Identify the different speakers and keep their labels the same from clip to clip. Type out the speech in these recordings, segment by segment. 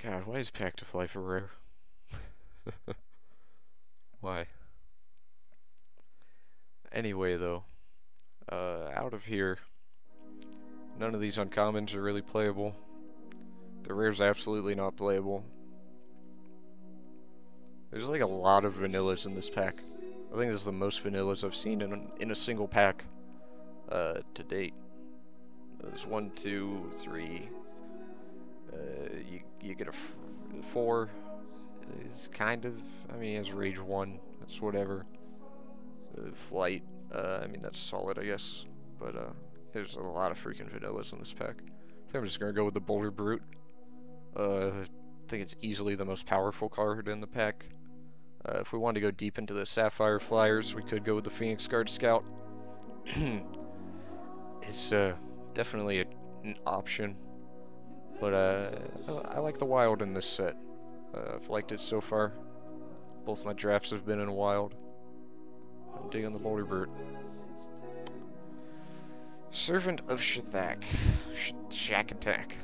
Speaker 1: God, why is Pact of Life a rare? Why? Anyway, though, out of here, none of these uncommons are really playable. The rare's absolutely not playable. There's like a lot of vanillas in this pack. I think this is the most vanillas I've seen in a single pack to date. There's 1, 2, 3. You get a 4. It's kind of, I mean, it's Rage 1. That's whatever. Flight. I mean, that's solid, I guess. But there's a lot of freaking vanillas in this pack. I think I'm just gonna go with the Boulder Brute. I think it's easily the most powerful card in the pack. If we wanted to go deep into the Sapphire Flyers, we could go with the Phoenix Guard Scout. It's definitely an option, but I like the Wild in this set. I've liked it so far. Both my drafts have been in Wild. I'm digging the Boulder Brute. Servant of Shathak. Shack Attack.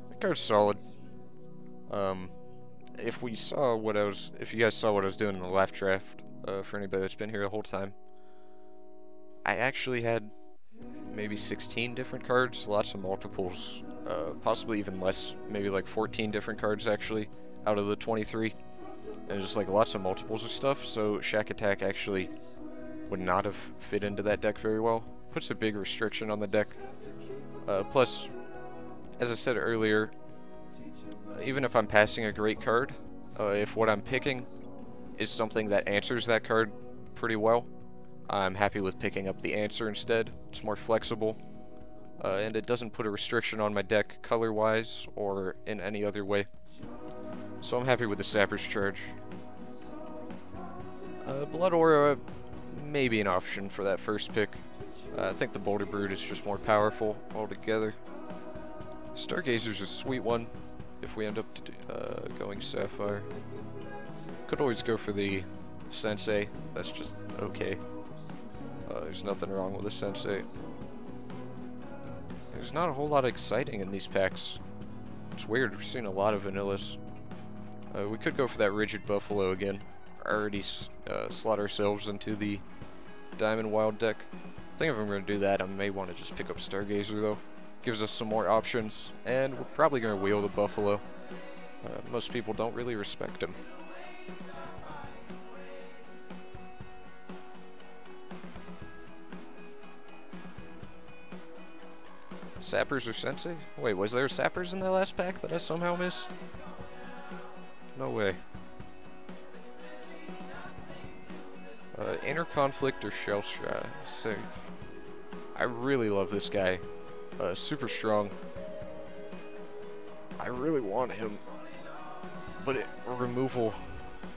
Speaker 1: That card's solid. If you guys saw what I was doing in the last draft, for anybody that's been here the whole time, I actually had maybe 16 different cards, lots of multiples, possibly even less, maybe like 14 different cards actually, out of the 23, and just like lots of multiples of stuff, so Shack Attack actually would not have fit into that deck very well. Puts a big restriction on the deck. Plus, as I said earlier, even if I'm passing a great card, if what I'm picking is something that answers that card pretty well, I'm happy with picking up the answer instead. It's more flexible, and it doesn't put a restriction on my deck color-wise or in any other way. So I'm happy with the Sapper's Charge. Blood Aura may be an option for that first pick. I think the Boulder Brute is just more powerful altogether. Stargazer's a sweet one if we end up going Sapphire. Could always go for the Sensei. That's just okay. There's nothing wrong with the Sensei. There's not a whole lot of exciting in these packs. It's weird, we're seeing a lot of vanillas. We could go for that Rigid Buffalo again. Already slot ourselves into the Diamond Wild deck. I think if I'm going to do that, I may want to just pick up Stargazer though. Gives us some more options, and we're probably going to wheel the Buffalo. Most people don't really respect him. Sappers or Sensei? Wait, was there Sappers in that last pack that I somehow missed? No way. Inner Conflict or Shell Shot. Safe. I really love this guy. Super strong. I really want him. But removal,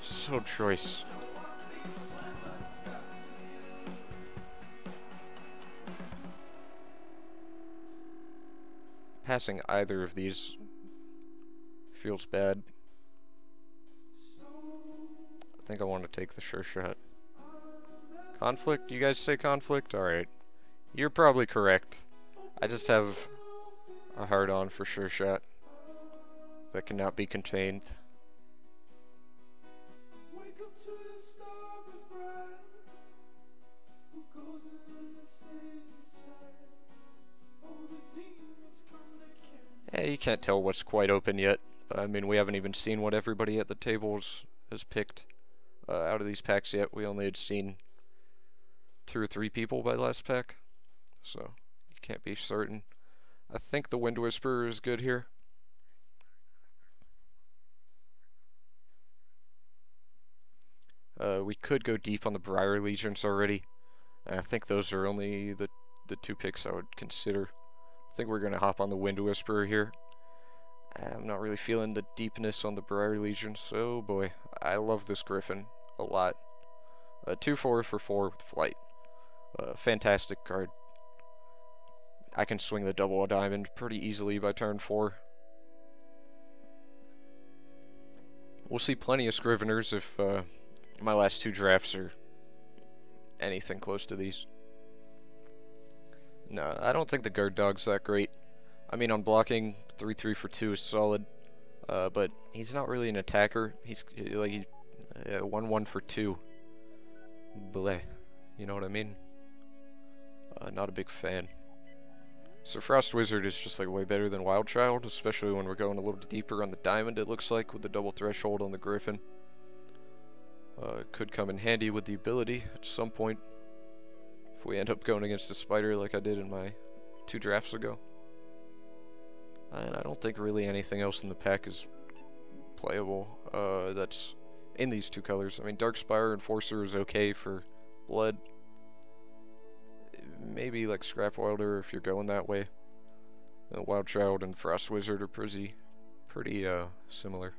Speaker 1: so choice. Passing either of these feels bad. I think I want to take the Sure Shot. Conflict? You guys say Conflict? Alright. You're probably correct. I just have a hard-on for Sure Shot that cannot be contained. Yeah, you can't tell what's quite open yet. I mean, we haven't even seen what everybody at the tables has picked out of these packs yet. We only had seen 2 or 3 people by last pack, so you can't be certain. I think the Wind Whisperer is good here. We could go deep on the Briar Legions already. I think those are only the 2 picks I would consider. I think we're going to hop on the Wind Whisperer here. I'm not really feeling the deepness on the Briar Legion, so boy, I love this Griffin a lot. 2/4 for 4 with Flight. Fantastic card. I can swing the double diamond pretty easily by turn 4. We'll see plenty of Scriveners if my last 2 drafts are anything close to these. No, I don't think the Guard Dog's that great. I mean, on blocking, 3-3 for 2 is solid. But he's not really an attacker. He's like 1-1 for 2. Bleh. You know what I mean? Not a big fan. So Frost Wizard is just like way better than Wild Child, especially when we're going a little deeper on the diamond, it looks like, with the double threshold on the Griffin. It could come in handy with the ability at some point, if we end up going against the spider like I did in my 2 drafts ago. And I don't think really anything else in the pack is playable that's in these 2 colors. I mean, Darkspire Enforcer is okay for blood. Maybe like Scrap Welder if you're going that way. Wild Child and Frost Wizard are pretty similar.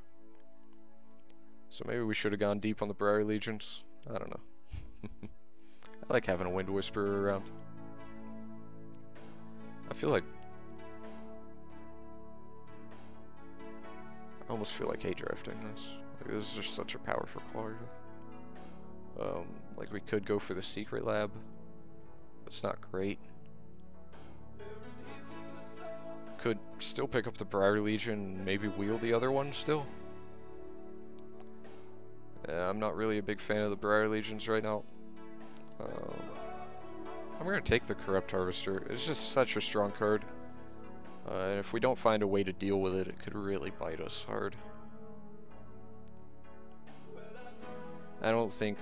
Speaker 1: So maybe we should have gone deep on the Briar Legions. I don't know. I like having a Wind Whisperer around. I almost feel like hate drafting this. Like, this is just such a powerful card. Like we could go for the Secret Lab. It's not great. Could still pick up the Briar Legion and maybe wheel the other one still. I'm not really a big fan of the Briar Legions right now. I'm going to take the Corrupt Harvester. It's just such a strong card. And if we don't find a way to deal with it, it could really bite us hard. I don't think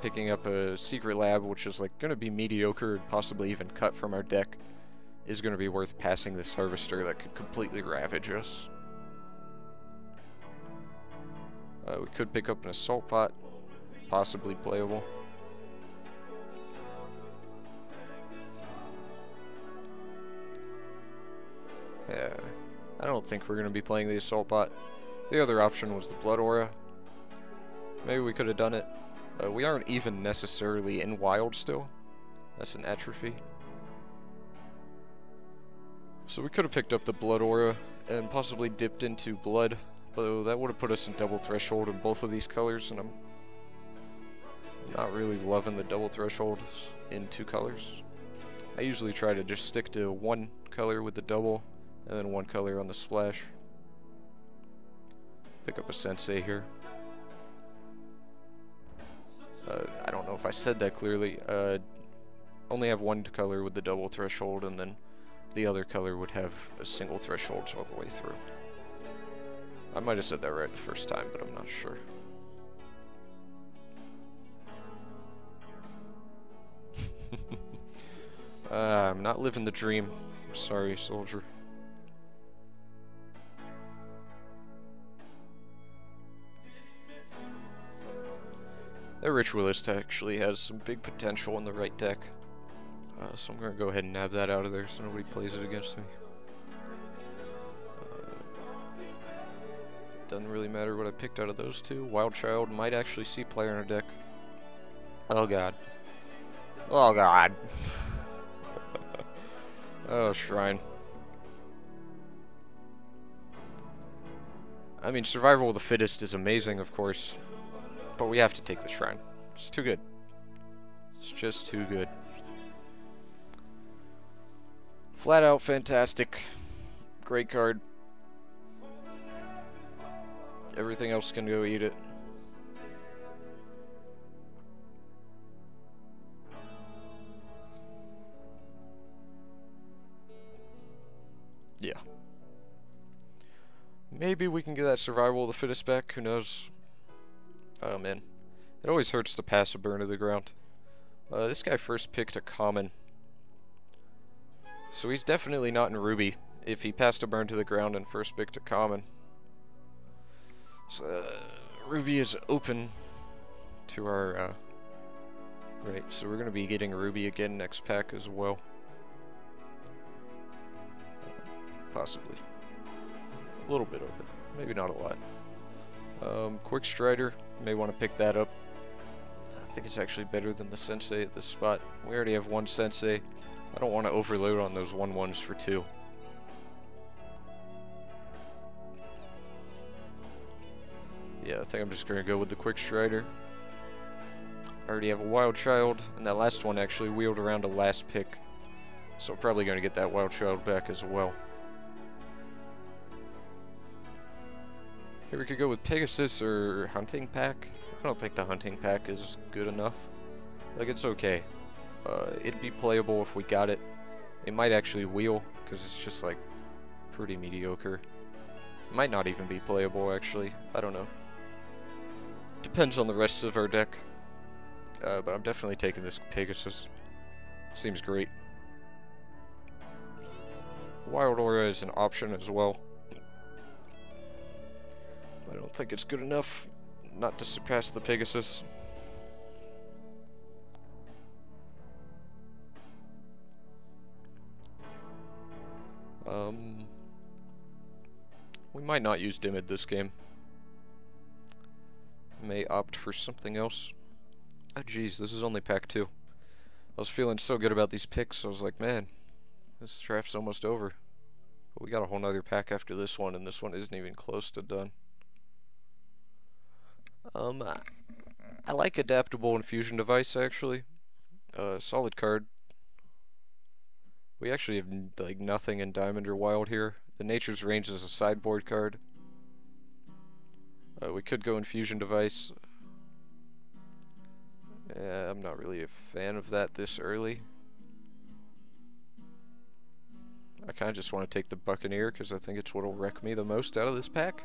Speaker 1: picking up a Secret Lab, which is like going to be mediocre and possibly even cut from our deck, is going to be worth passing this Harvester that could completely ravage us. We could pick up an Assault Pot, possibly playable. Yeah, I don't think we're going to be playing the Assault Pot. The other option was the Blood Aura. Maybe we could have done it. We aren't even necessarily in Wild still. That's an Atrophy. So we could have picked up the Blood Aura and possibly dipped into Blood, but that would have put us in double threshold in both of these colors, and I'm not really loving the double thresholds in 2 colors. I usually try to just stick to 1 color with the double, and then 1 color on the splash. Pick up a Sensei here. I don't know if I said that clearly. Only have 1 color with the double threshold, and then the other color would have a single threshold all the way through. I might have said that right the first time, but I'm not sure. I'm not living the dream. Sorry, soldier. That Ritualist actually has some big potential in the right deck. So I'm going to go ahead and nab that out of there so nobody plays it against me. Doesn't really matter what I picked out of those 2. Wild Child might actually see player in our deck. Oh god. Oh god. Oh, Shrine. I mean, Survival of the Fittest is amazing, of course, but we have to take the Shrine. It's too good. It's just too good. Flat out fantastic. Great card. Everything else can go eat it. Yeah. Maybe we can get that Survival of the Fittest back, who knows? Oh man. It always hurts to pass a Burn to the Ground. This guy first picked a common. So he's definitely not in Ruby if he passed a Burn to the Ground and first picked a common. So, Ruby is open to our, right, so we're going to be getting Ruby again next pack as well. Possibly. A little bit of it. Maybe not a lot. Quick Strider, may want to pick that up. I think it's actually better than the Sensei at this spot. We already have 1 Sensei. I don't want to overload on those 1/1s for 2. Yeah, I think I'm just going to go with the Quick Strider. I already have a Wild Child, and that last one actually wheeled around a last pick. So I'm probably going to get that Wild Child back as well. Here we could go with Pegasus or Hunting Pack. I don't think the Hunting Pack is good enough. Like, it's okay. It'd be playable if we got it. It might actually wheel, because it's just, like, pretty mediocre. It might not even be playable, actually. I don't know. Depends on the rest of our deck. But I'm definitely taking this Pegasus. Seems great. Wild Aura is an option as well. I don't think it's good enough not to surpass the Pegasus. We might not use Dimid this game. May opt for something else. Oh jeez, this is only pack 2. I was feeling so good about these picks, I was like, man, this draft's almost over. But we got a whole nother pack after this one, and this one isn't even close to done. I like Adaptable Infusion Device, actually. Solid card. We actually have like nothing in Diamond or Wild here. The Nature's Range is a sideboard card. We could go Infusion Device. I'm not really a fan of that this early. I kind of just want to take the Buccaneer because I think it's what will wreck me the most out of this pack.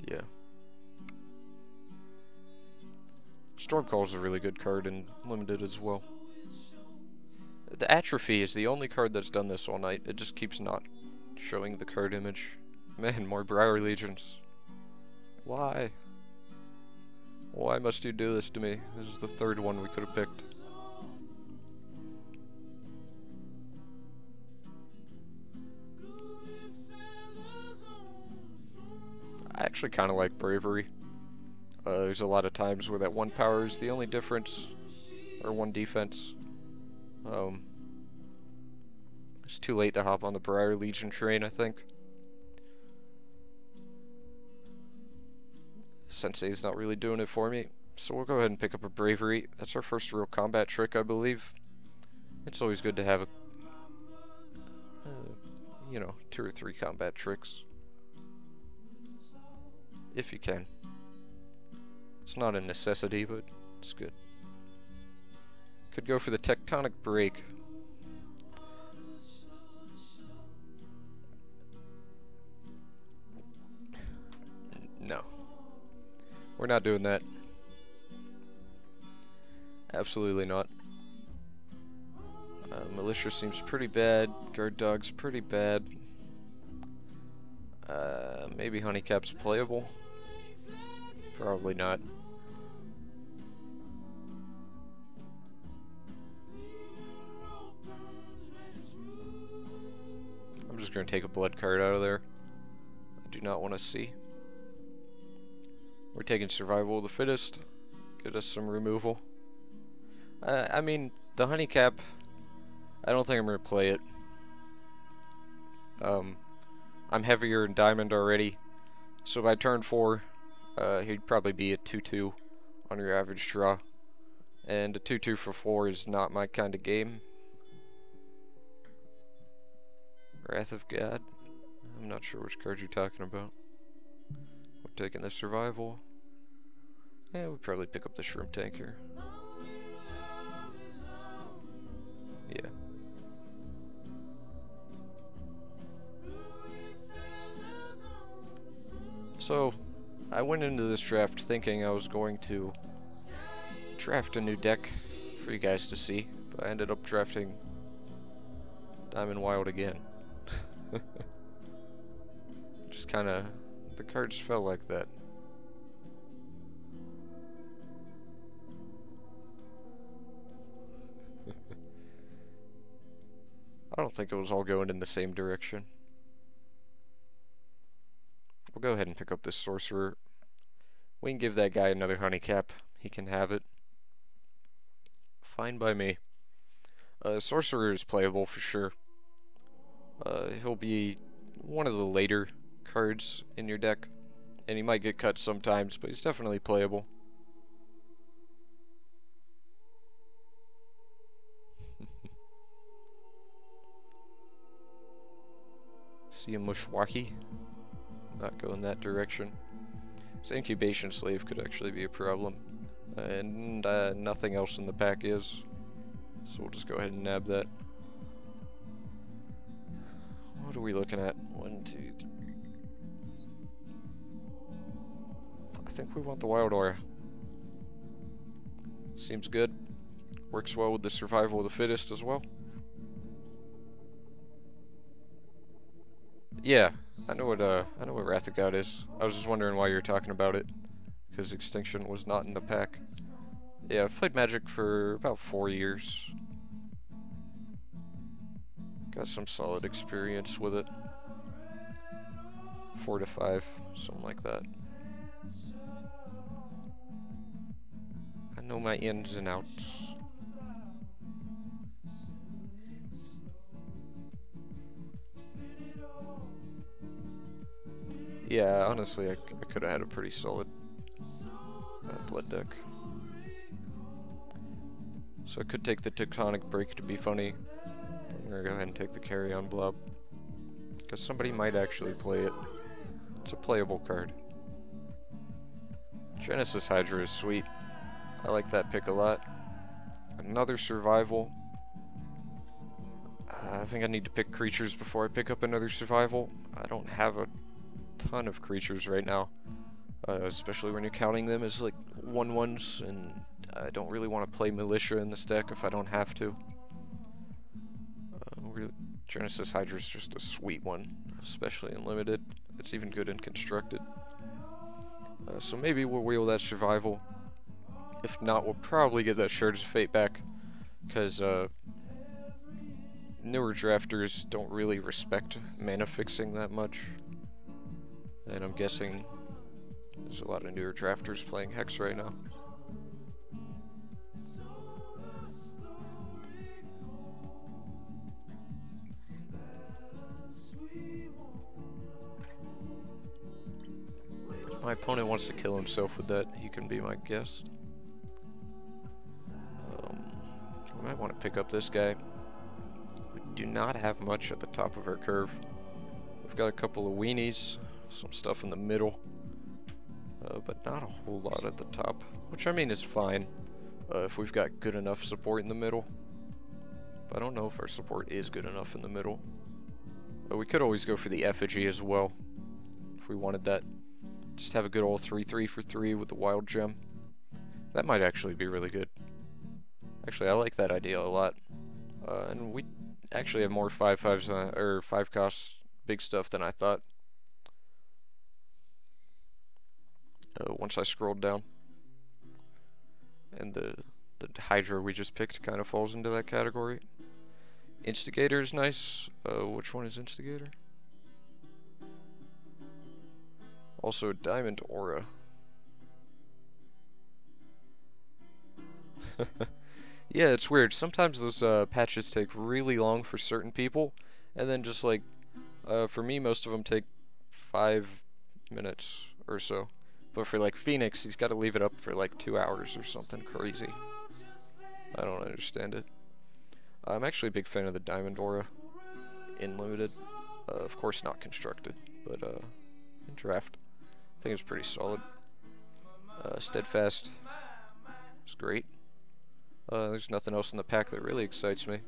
Speaker 1: Yeah. Stormcall is a really good card and limited as well. The Atrophy is the only card that's done this all night. It just keeps not showing the card image. Man, more Briar Legions. Why? Why must you do this to me? This is the third one we could have picked. I actually kind of like Bravery. There's a lot of times where that 1 power is the only difference, or 1 defense. It's too late to hop on the Briar Legion train, I think. Sensei's not really doing it for me, so we'll go ahead and pick up a Bravery. That's our first real combat trick, I believe. It's always good to have a, you know, 2 or 3 combat tricks. If you can. It's not a necessity, but it's good. Could go for the Tectonic Break. No. We're not doing that. Absolutely not. Militia seems pretty bad. Guard Dog's pretty bad. Maybe Honeycap's playable. Probably not. I'm just going to take a blood card out of there. I do not want to see. We're taking Survival of the Fittest. Get us some removal. I mean, the Honeycap, I don't think I'm going to play it. I'm heavier in Diamond already. So by turn 4, he'd probably be a 2-2 on your average draw. And a 2-2 for 4 is not my kind of game. Wrath of God. I'm not sure which card you're talking about. We're taking the Survival. Yeah, we'll probably pick up the Shroom Tank here. Yeah. So, I went into this draft thinking I was going to draft a new deck for you guys to see, but I ended up drafting Diamond Wild again. Just kinda, the cards felt like that. I don't think it was all going in the same direction. We'll go ahead and pick up this Sorcerer. We can give that guy another Honeycap. He can have it. Fine by me. Sorcerer is playable for sure. He'll be one of the later cards in your deck, and he might get cut sometimes, but he's definitely playable. See a Mushwaki. Not go in that direction. This incubation slave could actually be a problem. And nothing else in the pack is. So we'll just go ahead and nab that. What are we looking at? 1, 2, 3. I think we want the wild aura. Seems good. Works well with the survival of the fittest as well. Yeah, I know what Wrath of God is. I was just wondering why you were talking about it, because Extinction was not in the pack. Yeah, I've played Magic for about 4 years. Got some solid experience with it. 4 to 5, something like that. I know my ins and outs. Yeah, honestly, I could have had a pretty solid blood deck. So I could take the Tectonic Break to be funny. I'm gonna go ahead and take the Carrion Blob, because somebody might actually play it. It's a playable card. Genesis Hydra is sweet. I like that pick a lot. Another survival. I think I need to pick creatures before I pick up another survival. I don't have a ton of creatures right now, especially when you're counting them as like 1/1s, and I don't really want to play Militia in this deck if I don't have to. Genesis Hydra is just a sweet one, especially in Limited. It's even good in Constructed. So maybe we'll wheel that survival. If not, we'll probably get that Shards of Fate back, because newer drafters don't really respect mana fixing that much. And I'm guessing there's a lot of newer drafters playing Hex right now. If my opponent wants to kill himself with that, he can be my guest. I might want to pick up this guy. We do not have much at the top of our curve. We've got a couple of weenies, some stuff in the middle, but not a whole lot at the top, which I mean is fine if we've got good enough support in the middle. But I don't know if our support is good enough in the middle. We could always go for the effigy as well if we wanted that. Just have a good old 3/3 for 3 with the wild gem. That might actually be really good. Actually, I like that idea a lot. And we actually have more 5/5s or 5 cost big stuff than I thought. Once I scrolled down, and the Hydra we just picked kind of falls into that category. Instigator is nice. Which one is Instigator? Also, Diamond Aura. Yeah, it's weird. Sometimes those patches take really long for certain people, and then just like, for me, most of them take 5 minutes or so. But for like Phoenix, he's got to leave it up for like 2 hours or something crazy. I don't understand it. I'm actually a big fan of the Diamond Aura in Limited. Of course not Constructed, but in Draft. I think it's pretty solid. Steadfast is great. There's nothing else in the pack that really excites me.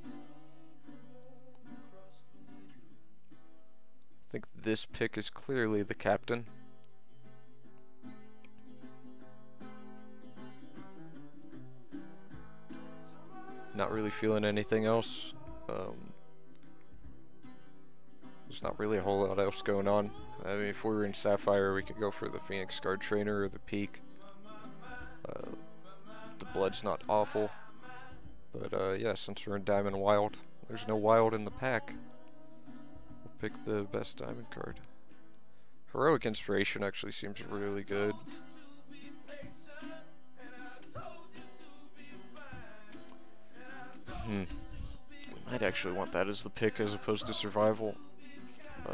Speaker 1: I think this pick is clearly the captain. Not really feeling anything else. There's not really a whole lot else going on. I mean, if we were in Sapphire, we could go for the Phoenix Guard Trainer or the Peak. The blood's not awful. But yeah, since we're in Diamond Wild, there's no Wild in the pack. We'll pick the best Diamond card. Heroic Inspiration actually seems really good. We might actually want that as the pick as opposed to Survival.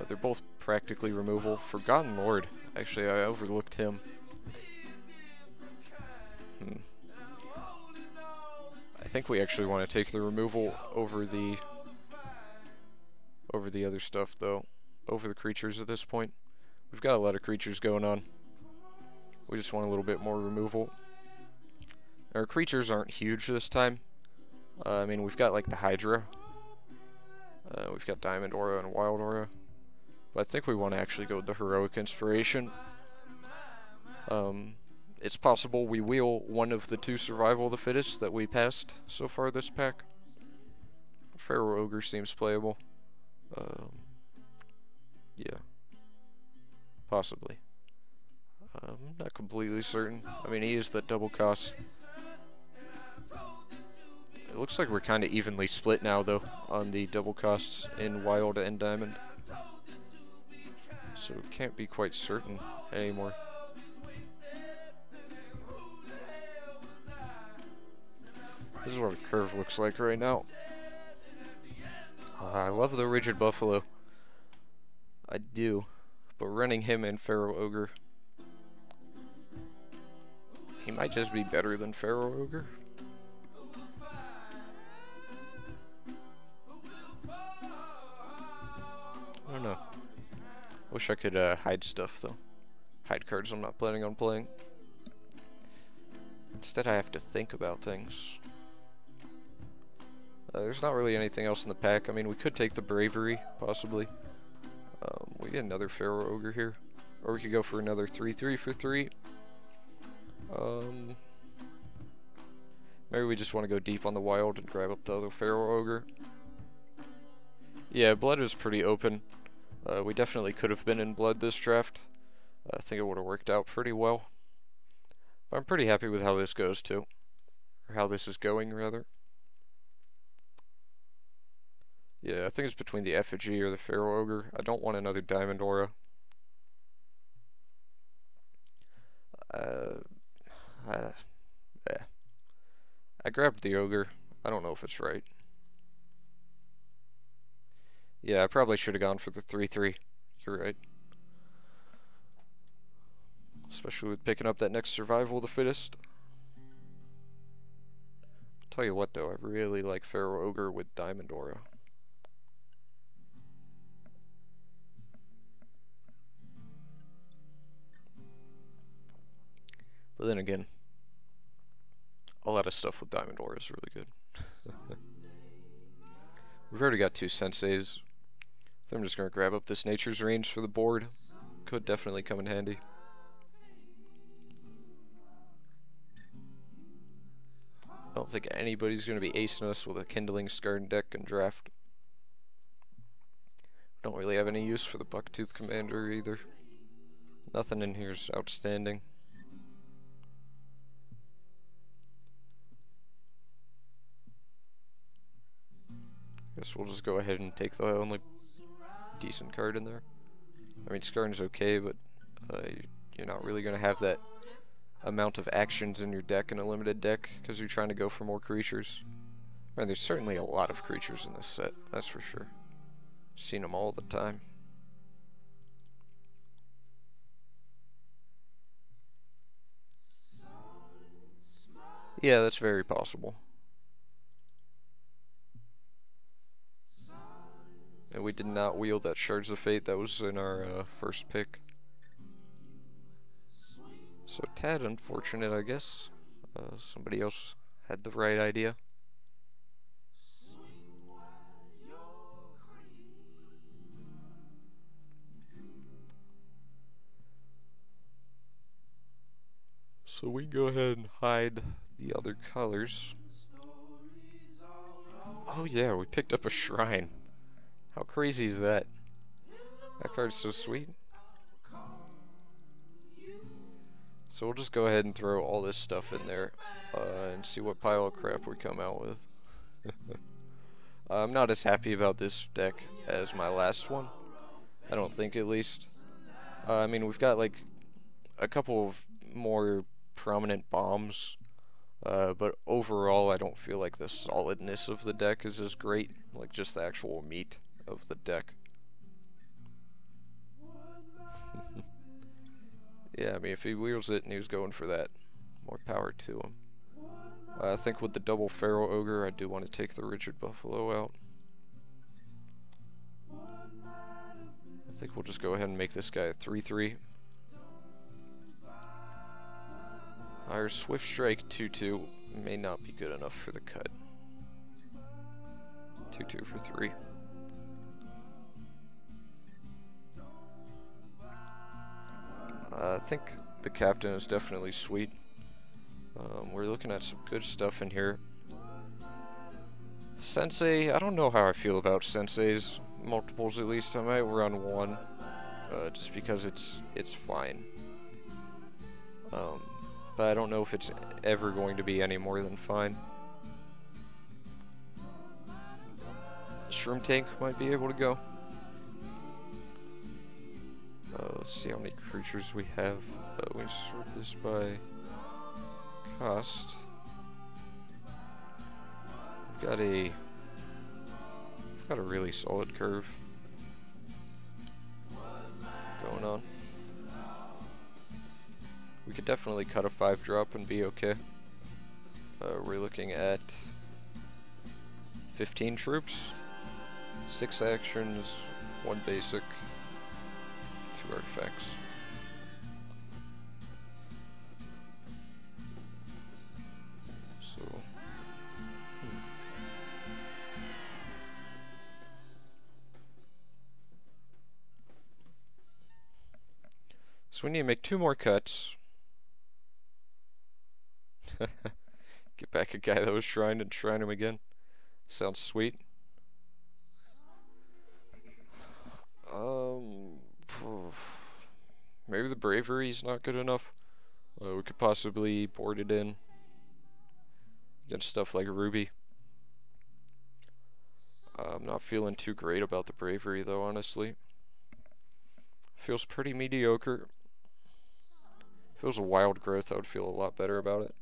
Speaker 1: They're both practically removal. Forgotten Lord, actually I overlooked him. I think we actually want to take the removal over the other stuff though. over the creatures at this point. We've got a lot of creatures going on. We just want a little bit more removal. Our creatures aren't huge this time. I mean, we've got like the Hydra. We've got Diamond Aura and Wild Aura. But I think we want to actually go with the Heroic Inspiration. It's possible we wheel one of the two Survival of the Fittest that we passed so far this pack. Pharaoh Ogre seems playable. Yeah. Possibly. I'm not completely certain. I mean, he is the double cost. It looks like we're kind of evenly split now, though, on the double costs in Wild and Diamond. So can't be quite certain anymore. This is what a curve looks like right now. I love the Rigid Buffalo. I do. But running him and Pharaoh Ogre, he might just be better than Pharaoh Ogre. I don't know. Wish I could hide stuff, though. Hide cards I'm not planning on playing. Instead, I have to think about things. There's not really anything else in the pack. I mean, we could take the Bravery, possibly. We get another Pharaoh Ogre here. Or we could go for another 3/3 for 3. Maybe we just want to go deep on the Wild and grab up the other Pharaoh Ogre. Yeah, Blood is pretty open. We definitely could have been in Blood this draft. I think it would have worked out pretty well. But I'm pretty happy with how this goes, too. Or how this is going, rather. Yeah, I think it's between the Effigy or the Pharaoh Ogre. I don't want another Diamond Aura. Yeah. I grabbed the Ogre. I don't know if it's right. Yeah, I probably should have gone for the 3/3. You're right. Especially with picking up that next Survival of the Fittest. I'll tell you what, though, I really like Pharaoh Ogre with Diamond Aura. But then again, a lot of stuff with Diamond Aura is really good. We've already got 2 Senseis. So I'm just going to grab up this Nature's Range for the board. Could definitely come in handy. I don't think anybody's going to be acing us with a Kindling Scarred deck and draft. Don't really have any use for the Bucktooth Commander either. Nothing in here is outstanding. Guess we'll just go ahead and take the only decent card in there. I mean, Skarn's okay, but you're not really going to have that amount of actions in your deck in a limited deck because you're trying to go for more creatures. I mean, there's certainly a lot of creatures in this set, that's for sure. Seen them all the time. Yeah, that's very possible. And we did not wield that Shards of Fate that was in our first pick. So tad unfortunate, I guess. Somebody else had the right idea. So we go ahead and hide the other colors. Oh yeah, we picked up a Shrine. How crazy is that? That card's so sweet. So we'll just go ahead and throw all this stuff in there and see what pile of crap we come out with. I'm not as happy about this deck as my last one. I don't think, at least. I mean, we've got like a couple of more prominent bombs, but overall I don't feel like the solidness of the deck is as great, like just the actual meat of the deck. Yeah, I mean, if he wheels it and he was going for that, more power to him. I think with the double Pharaoh Ogre, I do want to take the Rigid Buffalo out. I think we'll just go ahead and make this guy a 3-3. Our Swift Strike 2-2 may not be good enough for the cut. 2-2 for 3. I think the captain is definitely sweet. We're looking at some good stuff in here. Sensei, I don't know how I feel about Sensei's multiples, at least. I might run one, just because it's fine. But I don't know if it's ever going to be any more than fine. Shroom Tank might be able to go. Let's see how many creatures we have. We sort this by cost. We've got a really solid curve going on. We could definitely cut a 5-drop and be okay. We're looking at 15 troops, 6 actions, 1 basic, 2 artifacts. So, so we need to make 2 more cuts. Get back a guy that was shrined and shrine him again. Sounds sweet. Maybe the bravery's not good enough. We could possibly board it in against stuff like Ruby. I'm not feeling too great about the bravery though, honestly. Feels pretty mediocre. If it was a wild growth, I would feel a lot better about it.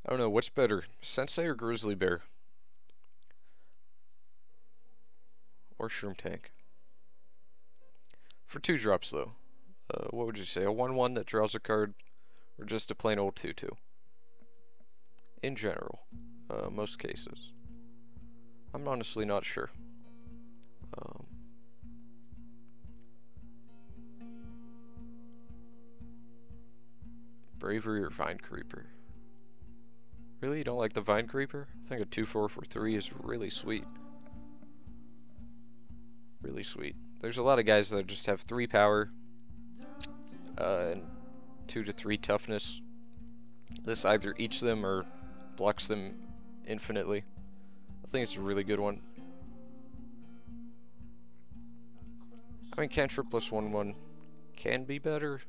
Speaker 1: I don't know, what's better, Sensei or Grizzly Bear? Or Shroom Tank? For 2 drops though, what would you say, a 1-1 that draws a card, or just a plain old 2-2? In general, most cases. I'm honestly not sure. Bravery or Vine Creeper? Really? You don't like the Vine Creeper? I think a 2-4 for 3 is really sweet. Really sweet. There's a lot of guys that just have 3 power and 2 to 3 toughness. This either eats them or blocks them infinitely. I think it's a really good one. I mean, cantrip plus 1/1 can be better.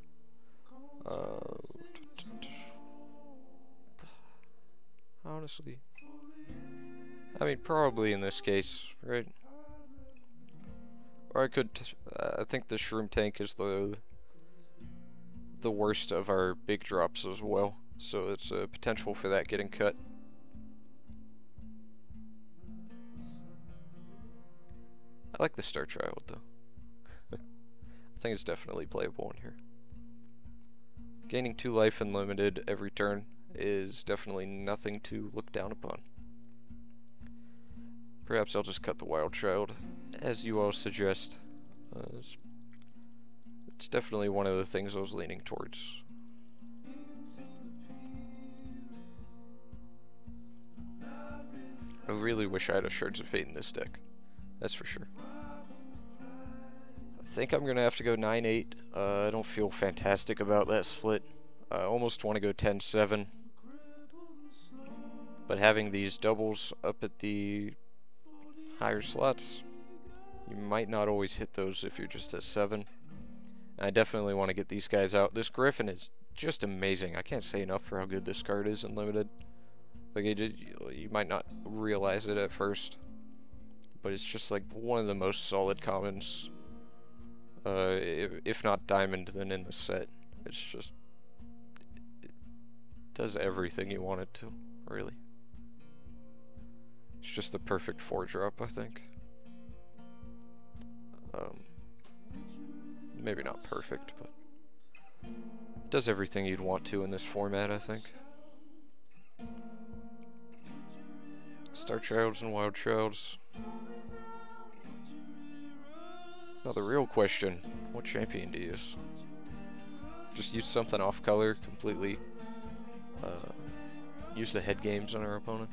Speaker 1: Honestly, I mean, probably in this case, right? Or I could, I think the Shroom Tank is the worst of our big drops as well, so it's a potential for that getting cut. I like the Star Child though. I think it's definitely playable in here. Gaining 2 life and limited every turn is definitely nothing to look down upon. Perhaps I'll just cut the Wild Child, as you all suggest. It's definitely one of the things I was leaning towards. I really wish I had a Shards of Fate in this deck. That's for sure. I think I'm gonna have to go 9-8. I don't feel fantastic about that split. I almost want to go 10-7. But having these doubles up at the higher slots, you might not always hit those if you're just at 7. And I definitely want to get these guys out. This Griffin is just amazing. I can't say enough for how good this card is in Limited. Like, you might not realize it at first, but it's just like one of the most solid commons, if not diamond, then in the set. It's just, it does everything you want it to, really. It's just the perfect 4-drop, I think. Maybe not perfect, but Does everything you'd want to in this format, I think. Star Childs and Wild Childs. Now the real question, what champion do you use? Just use something off color, completely use the head games on our opponent.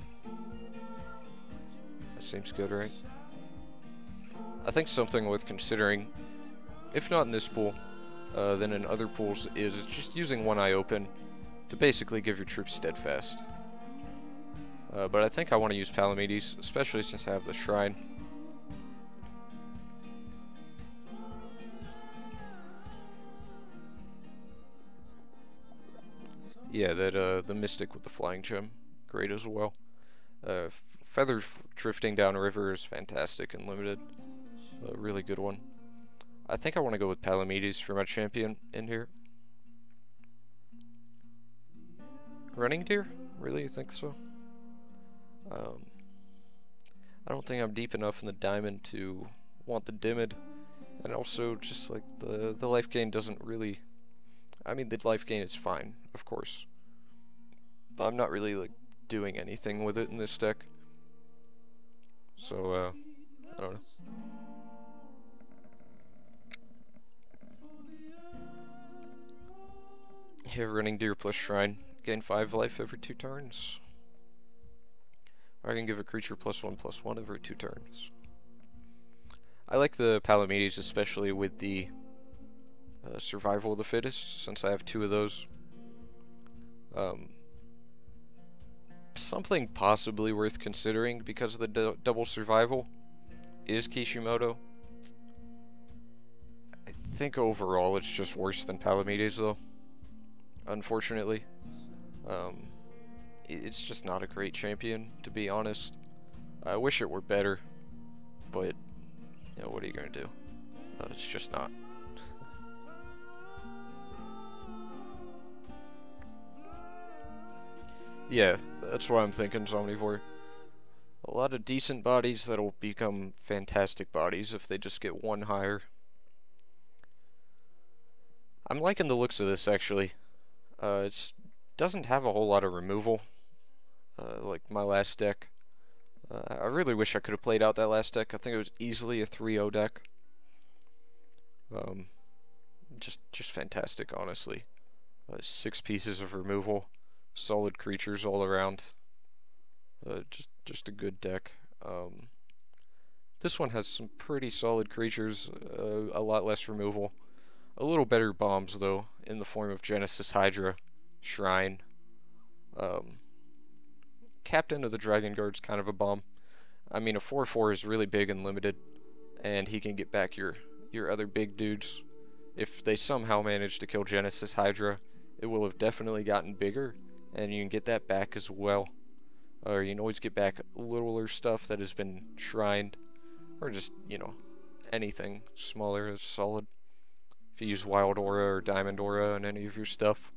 Speaker 1: That seems good, right? I think something worth considering, if not in this pool, then in other pools, is just using one eye open to basically give your troops steadfast. But I think I want to use Palamedes, especially since I have the Shrine. Yeah, that the Mystic with the Flying Gem, great as well. Feather drifting down river is fantastic and limited. A really good one. I think I want to go with Palamedes for my champion in here. Running Deer? Really? You think so? I don't think I'm deep enough in the diamond to want the Dimid. And also, just like, the life gain doesn't really... I mean, the life gain is fine, of course. But I'm not really, like, doing anything with it in this deck. So, I don't know. Yeah, Running Deer plus Shrine. Gain 5 life every 2 turns. Or I can give a creature +1/+1 every 2 turns. I like the Palamedes, especially with the Survival of the Fittest, since I have 2 of those. Something possibly worth considering because of the double survival is Kishimoto. I think overall it's just worse than Palamedes, though. Unfortunately. It's just not a great champion, to be honest. I wish it were better, but, you know, what are you gonna do? It's just not. Yeah, that's what I'm thinking, Somnivore. A lot of decent bodies that'll become fantastic bodies if they just get 1 higher. I'm liking the looks of this, actually. It doesn't have a whole lot of removal, like my last deck. I really wish I could have played out that last deck. I think it was easily a 3-0 deck. Just fantastic, honestly. 6 pieces of removal, solid creatures all around. Just a good deck. This one has some pretty solid creatures, a lot less removal. A little better bombs, though, in the form of Genesis Hydra, Shrine. Captain of the Dragon Guard's kind of a bomb. I mean, a 4/4 is really big and limited, and he can get back your other big dudes. If they somehow manage to kill Genesis Hydra, it will have definitely gotten bigger, and you can get that back as well. Or you can always get back littler stuff that has been shrined, or just, you know, anything smaller is solid. If you use Wild Aura or Diamond Aura on any of your stuff,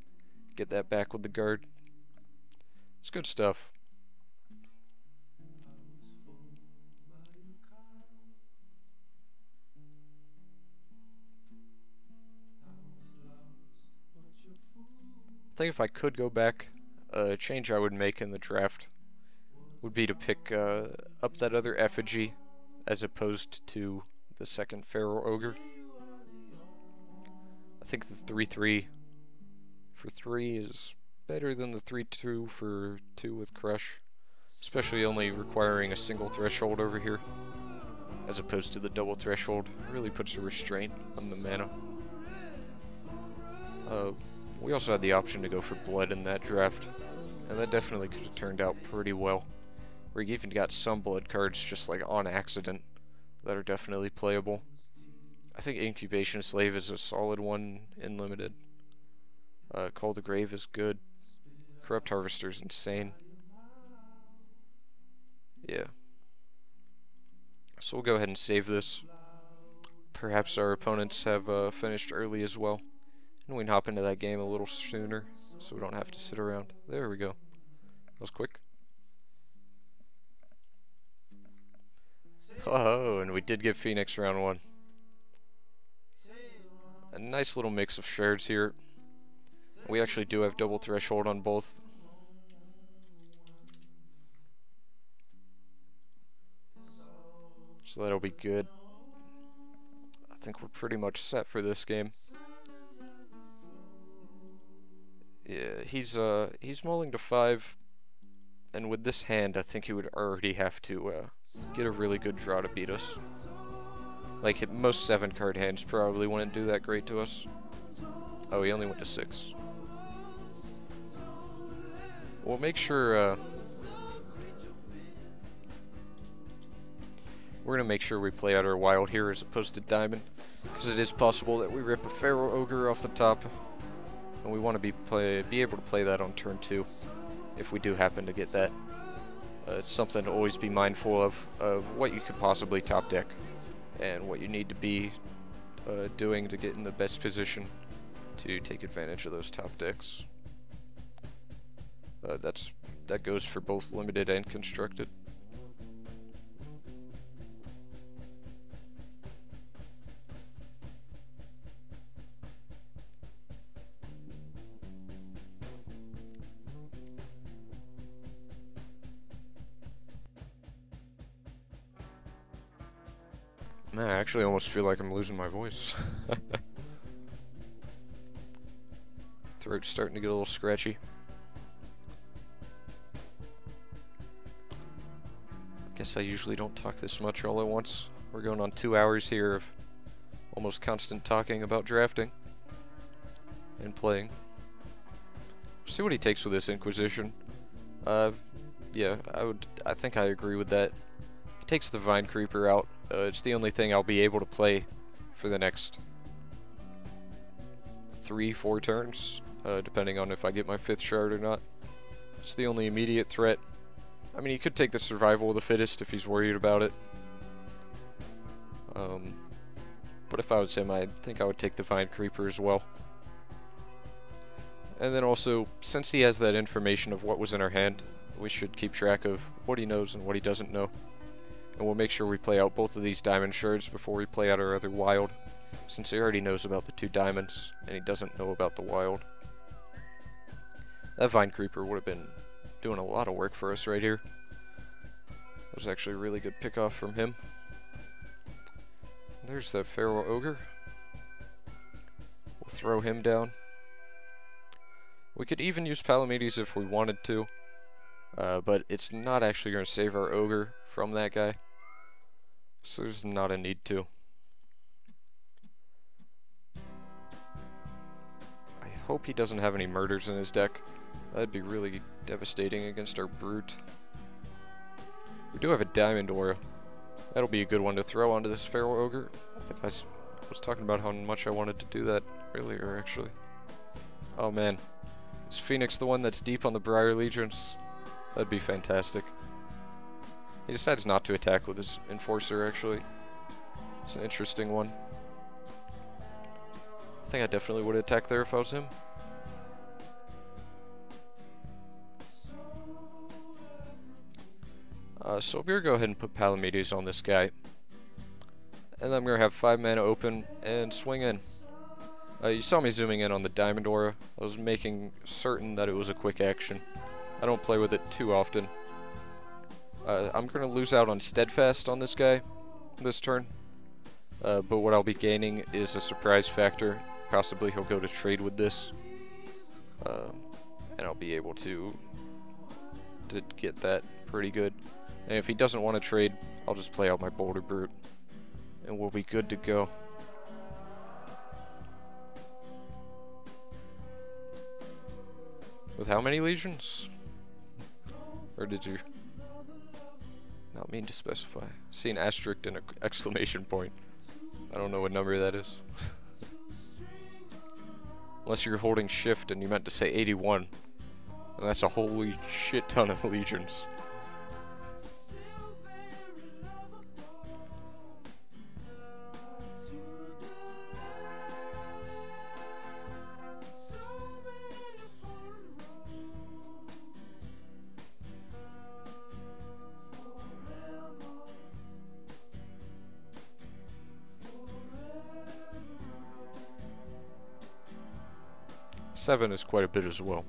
Speaker 1: get that back with the guard. It's good stuff. I think if I could go back, a change I would make in the draft would be to pick up that other effigy as opposed to the second Feral Ogre. I think the 3/3 for 3 is better than the 3/2 for 2 with Crush, especially only requiring a single threshold over here, as opposed to the double threshold. It really puts a restraint on the mana. We also had the option to go for Blood in that draft, and that definitely could have turned out pretty well. We even got some Blood cards just like on accident that are definitely playable. I think Incubation Slave is a solid one in limited. Call the Grave is good. Corrupt Harvester is insane. Yeah. So we'll go ahead and save this. Perhaps our opponents have finished early as well, and we can hop into that game a little sooner, so we don't have to sit around. There we go. That was quick. Oh, and we did get Phoenix round 1. A nice little mix of shards here. We actually do have double threshold on both. So that'll be good. I think we're pretty much set for this game. Yeah, he's mulling to 5, and with this hand, I think he would already have to get a really good draw to beat us. Like, most 7-card hands probably wouldn't do that great to us. Oh, he only went to 6. We'll make sure, we're gonna make sure we play out our wild here as opposed to diamond, because it is possible that we rip a Pharaoh Ogre off the top, and we want to be able to play that on turn 2, if we do happen to get that. It's something to always be mindful of what you could possibly top deck, and what you need to be doing to get in the best position to take advantage of those top decks. That goes for both limited and constructed. Man, I actually almost feel like I'm losing my voice. Throat's starting to get a little scratchy. Guess I usually don't talk this much all at once. We're going on 2 hours here of almost constant talking about drafting and playing. See what he takes with this Inquisition. Yeah, I think I agree with that. He takes the Vine Creeper out. It's the only thing I'll be able to play for the next 3-4 turns, depending on if I get my 5th shard or not. It's the only immediate threat. I mean, he could take the survival of the fittest if he's worried about it. But if I was him, I think I would take the Vine Creeper as well. And then also, since he has that information of what was in our hand, we should keep track of what he knows and what he doesn't know. And we'll make sure we play out both of these diamond shards before we play out our other wild, since he already knows about the 2 diamonds, and he doesn't know about the wild. That Vine Creeper would have been doing a lot of work for us right here. That was actually a really good pickoff from him. There's that Pharaoh Ogre. We'll throw him down. We could even use Palamedes if we wanted to, but it's not actually going to save our Ogre from that guy, so there's not a need to. I hope he doesn't have any murders in his deck. That'd be really devastating against our Brute. We do have a Diamond Aura. That'll be a good one to throw onto this Pharaoh Ogre. I think I was talking about how much I wanted to do that earlier, actually. Oh man. Is Phoenix the one that's deep on the Briar Legions? That'd be fantastic. He decides not to attack with his Enforcer, actually. It's an interesting one. I think I definitely would attack there if I was him. So we're gonna go ahead and put Palamedes on this guy. And then I'm gonna have 5 mana open and swing in. You saw me zooming in on the Diamond Aura. I was making certain that it was a quick action. I don't play with it too often. I'm gonna lose out on Steadfast on this guy this turn. But what I'll be gaining is a surprise factor. Possibly he'll go to trade with this. And I'll be able to get that pretty good. And if he doesn't want to trade, I'll just play out my Boulder Brute. And we'll be good to go. With how many legions? Or did you not mean to specify? See an asterisk and an exclamation point. I don't know what number that is. Unless you're holding shift and you meant to say 81. And that's a holy shit ton of legions. 7 is quite a bit as well.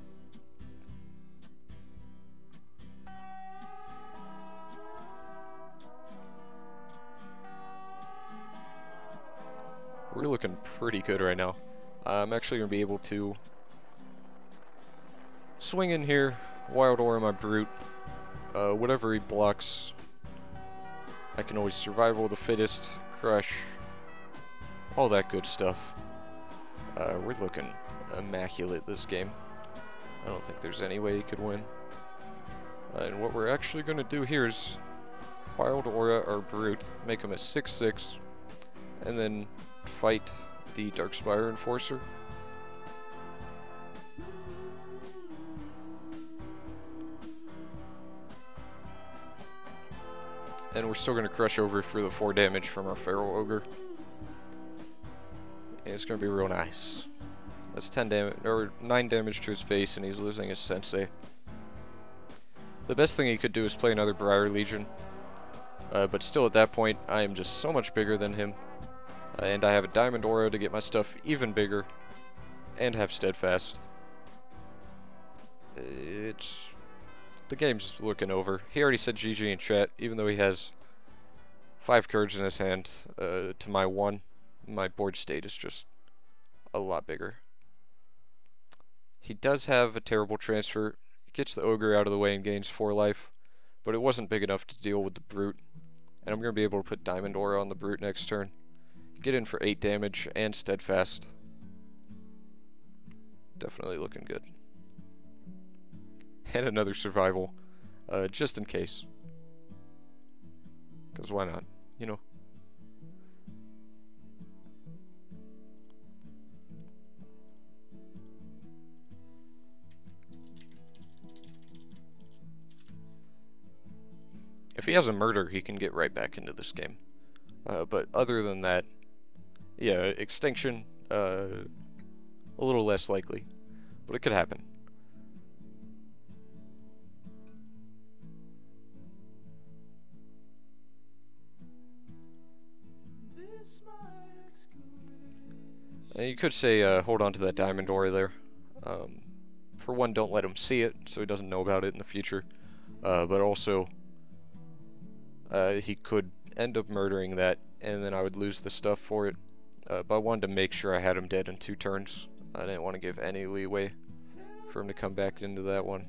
Speaker 1: We're looking pretty good right now. I'm actually going to be able to swing in here, Wild Aura my Brute. Whatever he blocks, I can always Survival of the Fittest, Crush, all that good stuff. We're looking immaculate this game. I don't think there's any way he could win. And what we're actually going to do here is Wild Aura our Brute, make him a 6/6, and then fight the Darkspire Enforcer. And we're still going to crush over for the 4 damage from our Feral Ogre. And it's going to be real nice. That's 10 damage, or 9 damage to his face, and he's losing his Sensei. The best thing he could do is play another Briar Legion. But still at that point, I am just so much bigger than him. And I have a Diamond Aura to get my stuff even bigger. And have Steadfast. The game's looking over. He already said GG in chat, even though he has 5 cards in his hand to my 1. My board state is just a lot bigger. He does have a terrible transfer. He gets the Ogre out of the way and gains 4 life, but it wasn't big enough to deal with the Brute. And I'm going to be able to put Diamond Aura on the Brute next turn. Get in for 8 damage and Steadfast. Definitely looking good. And another Survival, just in case. Because why not, you know? If he has a Murder, he can get right back into this game. But other than that, yeah, Extinction, a little less likely. But it could happen. And you could say, hold on to that Diamond Aura there. For one, don't let him see it, so he doesn't know about it in the future. But also, he could end up murdering that, and then I would lose the stuff for it. But I wanted to make sure I had him dead in 2 turns. I didn't want to give any leeway for him to come back into that one.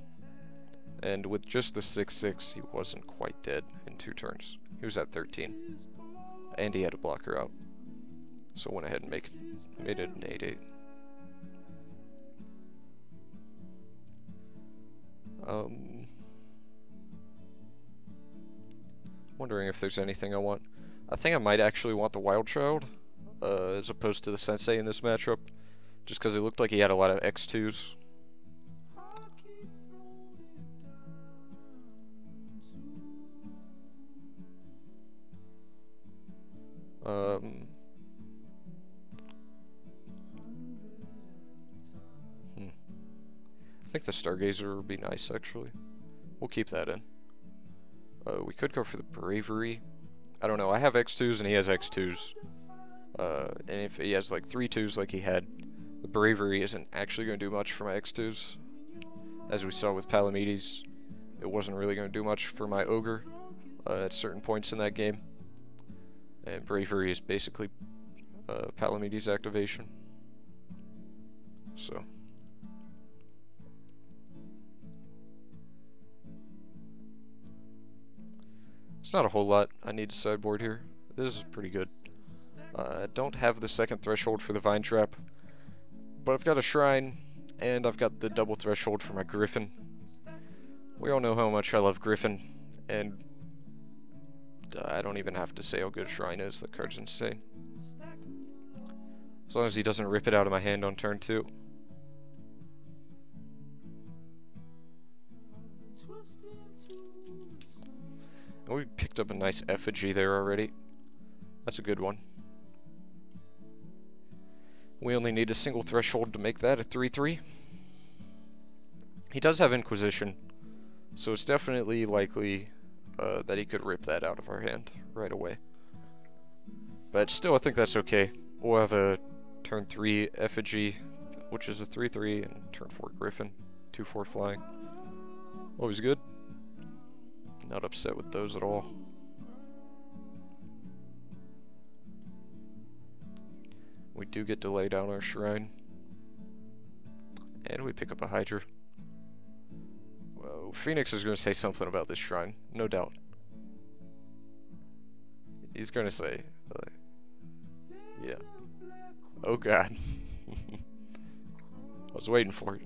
Speaker 1: And with just the 6/6, he wasn't quite dead in 2 turns. He was at 13. And he had a blocker out. So went ahead and made it an 8/8. Wondering if there's anything I want. I think I might actually want the Wild Child, as opposed to the Sensei in this matchup, just because it looked like he had a lot of X2s. I think the Stargazer would be nice, actually. We'll keep that in. We could go for the Bravery. I don't know, I have X2s and he has X2s. And if he has like 3 2s like he had, the Bravery isn't actually going to do much for my X2s. As we saw with Palamedes, it wasn't really going to do much for my Ogre at certain points in that game. And Bravery is basically Palamedes activation. So. It's not a whole lot I need to sideboard here. This is pretty good. I don't have the 2nd threshold for the Vine Trap, but I've got a Shrine, and I've got the double threshold for my Griffin. We all know how much I love Griffin, and I don't even have to say how good Shrine is. That card's insane. As long as he doesn't rip it out of my hand on turn 2. And we picked up a nice Effigy there already. That's a good one. We only need a single threshold to make that a 3/3. He does have Inquisition, so it's definitely likely that he could rip that out of our hand right away. But still, I think that's okay. We'll have a turn 3 Effigy. which is a 3/3 and turn 4 Griffin, 2/4 flying. Always good. Not upset with those at all. We do get to lay down our shrine. And we pick up a Hydra. Whoa, Phoenix is going to say something about this shrine, no doubt. He's going to say, yeah. Oh god. I was waiting for it.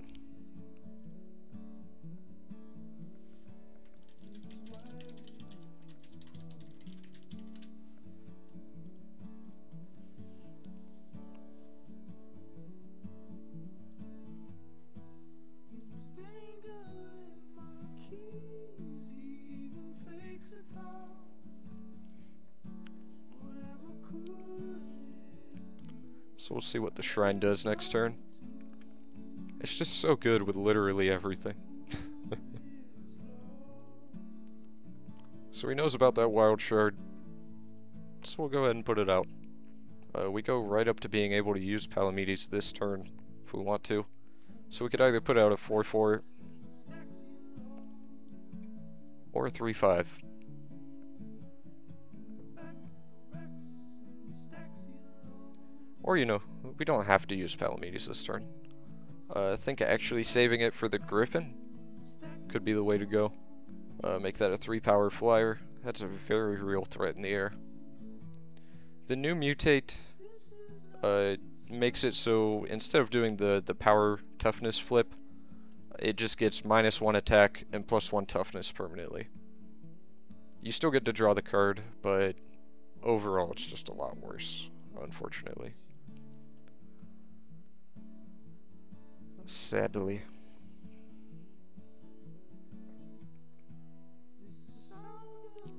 Speaker 1: So we'll see what the shrine does next turn. It's just so good with literally everything. So he knows about that wild shard. So we'll go ahead and put it out. We go right up to being able to use Palamedes this turn if we want to. So we could either put out a 4/4 or a 3/5. Or, you know, we don't have to use Palamedes this turn. I think actually saving it for the Griffin could be the way to go. Make that a 3-power flyer. That's a very real threat in the air. The new mutate makes it so instead of doing the power toughness flip, it just gets -1 attack and +1 toughness permanently. You still get to draw the card, but overall it's just a lot worse, unfortunately. Sadly.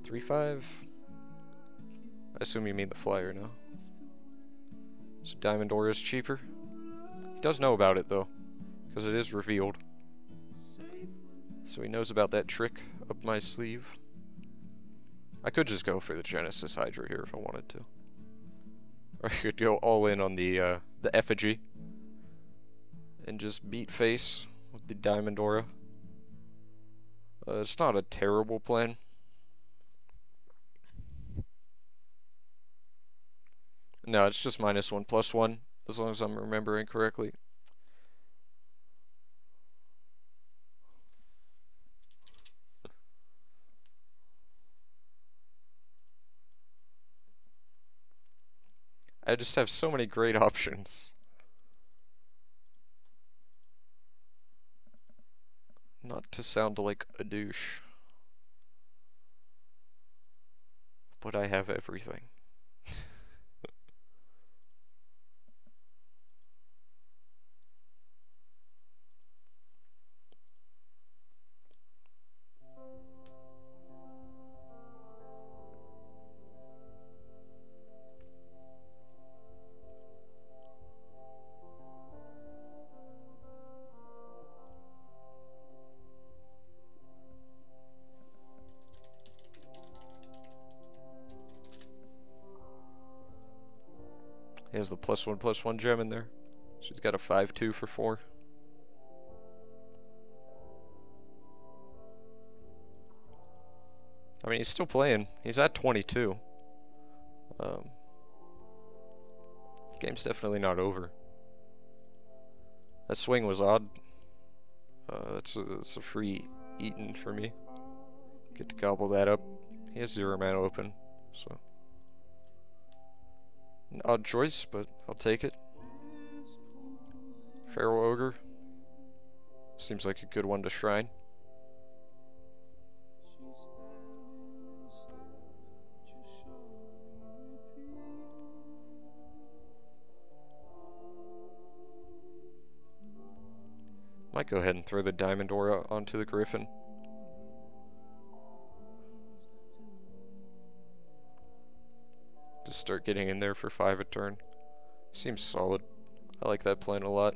Speaker 1: $3/5. I assume you mean the flyer now. So Diamond Aura is cheaper. He does know about it though, because it is revealed. So he knows about that trick up my sleeve. I could just go for the Genesis Hydra here if I wanted to. Or I could go all in on the effigy. And just beat face with the Diamond Aura. It's not a terrible plan. No, it's just -1 +1, as long as I'm remembering correctly. I just have so many great options. Not to sound like a douche, but I have everything. He has the +1/+1 gem in there. So he's got a 5/2 for 4. I mean, he's still playing. He's at 22. Game's definitely not over. That swing was odd. That's a free eaten for me. Get to gobble that up. He has 0 mana open, so an odd choice, but I'll take it. Feral Ogre. Seems like a good one to shrine. Might go ahead and throw the Diamond Aura onto the Griffin. Just start getting in there for 5 a turn. Seems solid. I like that plan a lot.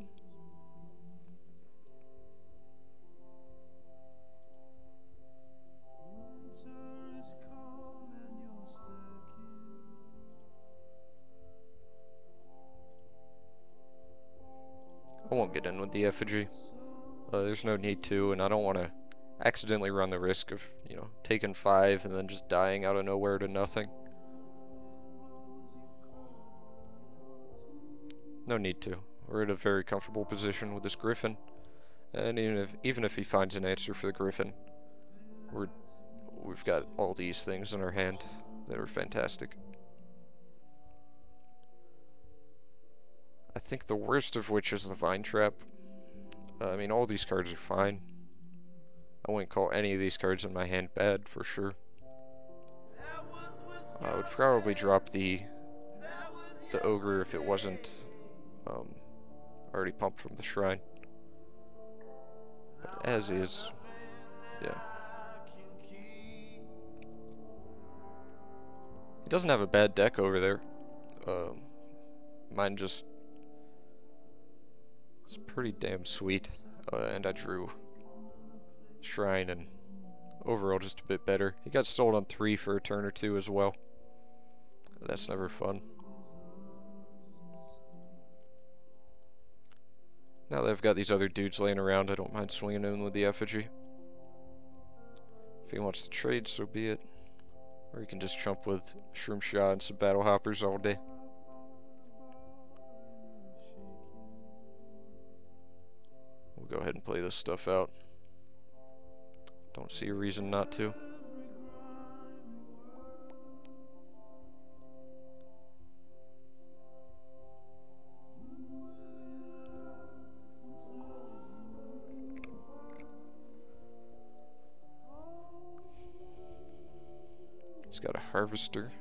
Speaker 1: I won't get in with the effigy. There's no need to, and I don't want to accidentally run the risk of, you know, taking 5 and then just dying out of nowhere to nothing. No need to. We're in a very comfortable position with this Griffin, and even if he finds an answer for the Griffin, we've got all these things in our hand that are fantastic. I think the worst of which is the Vine Trap. I mean, all these cards are fine. I wouldn't call any of these cards in my hand bad, for sure. I would probably drop the Ogre if it wasn't already pumped from the Shrine. But as is, yeah. He doesn't have a bad deck over there. Mine just is pretty damn sweet, and I drew Shrine and overall just a bit better. He got stolen on 3 for a turn or 2 as well. That's never fun. Now that I've got these other dudes laying around, I don't mind swinging in with the effigy. If he wants to trade, so be it. Or he can just chump with Shroom Shah and some Battle Hoppers all day. We'll go ahead and play this stuff out. Don't see a reason not to. He's got a Harvester.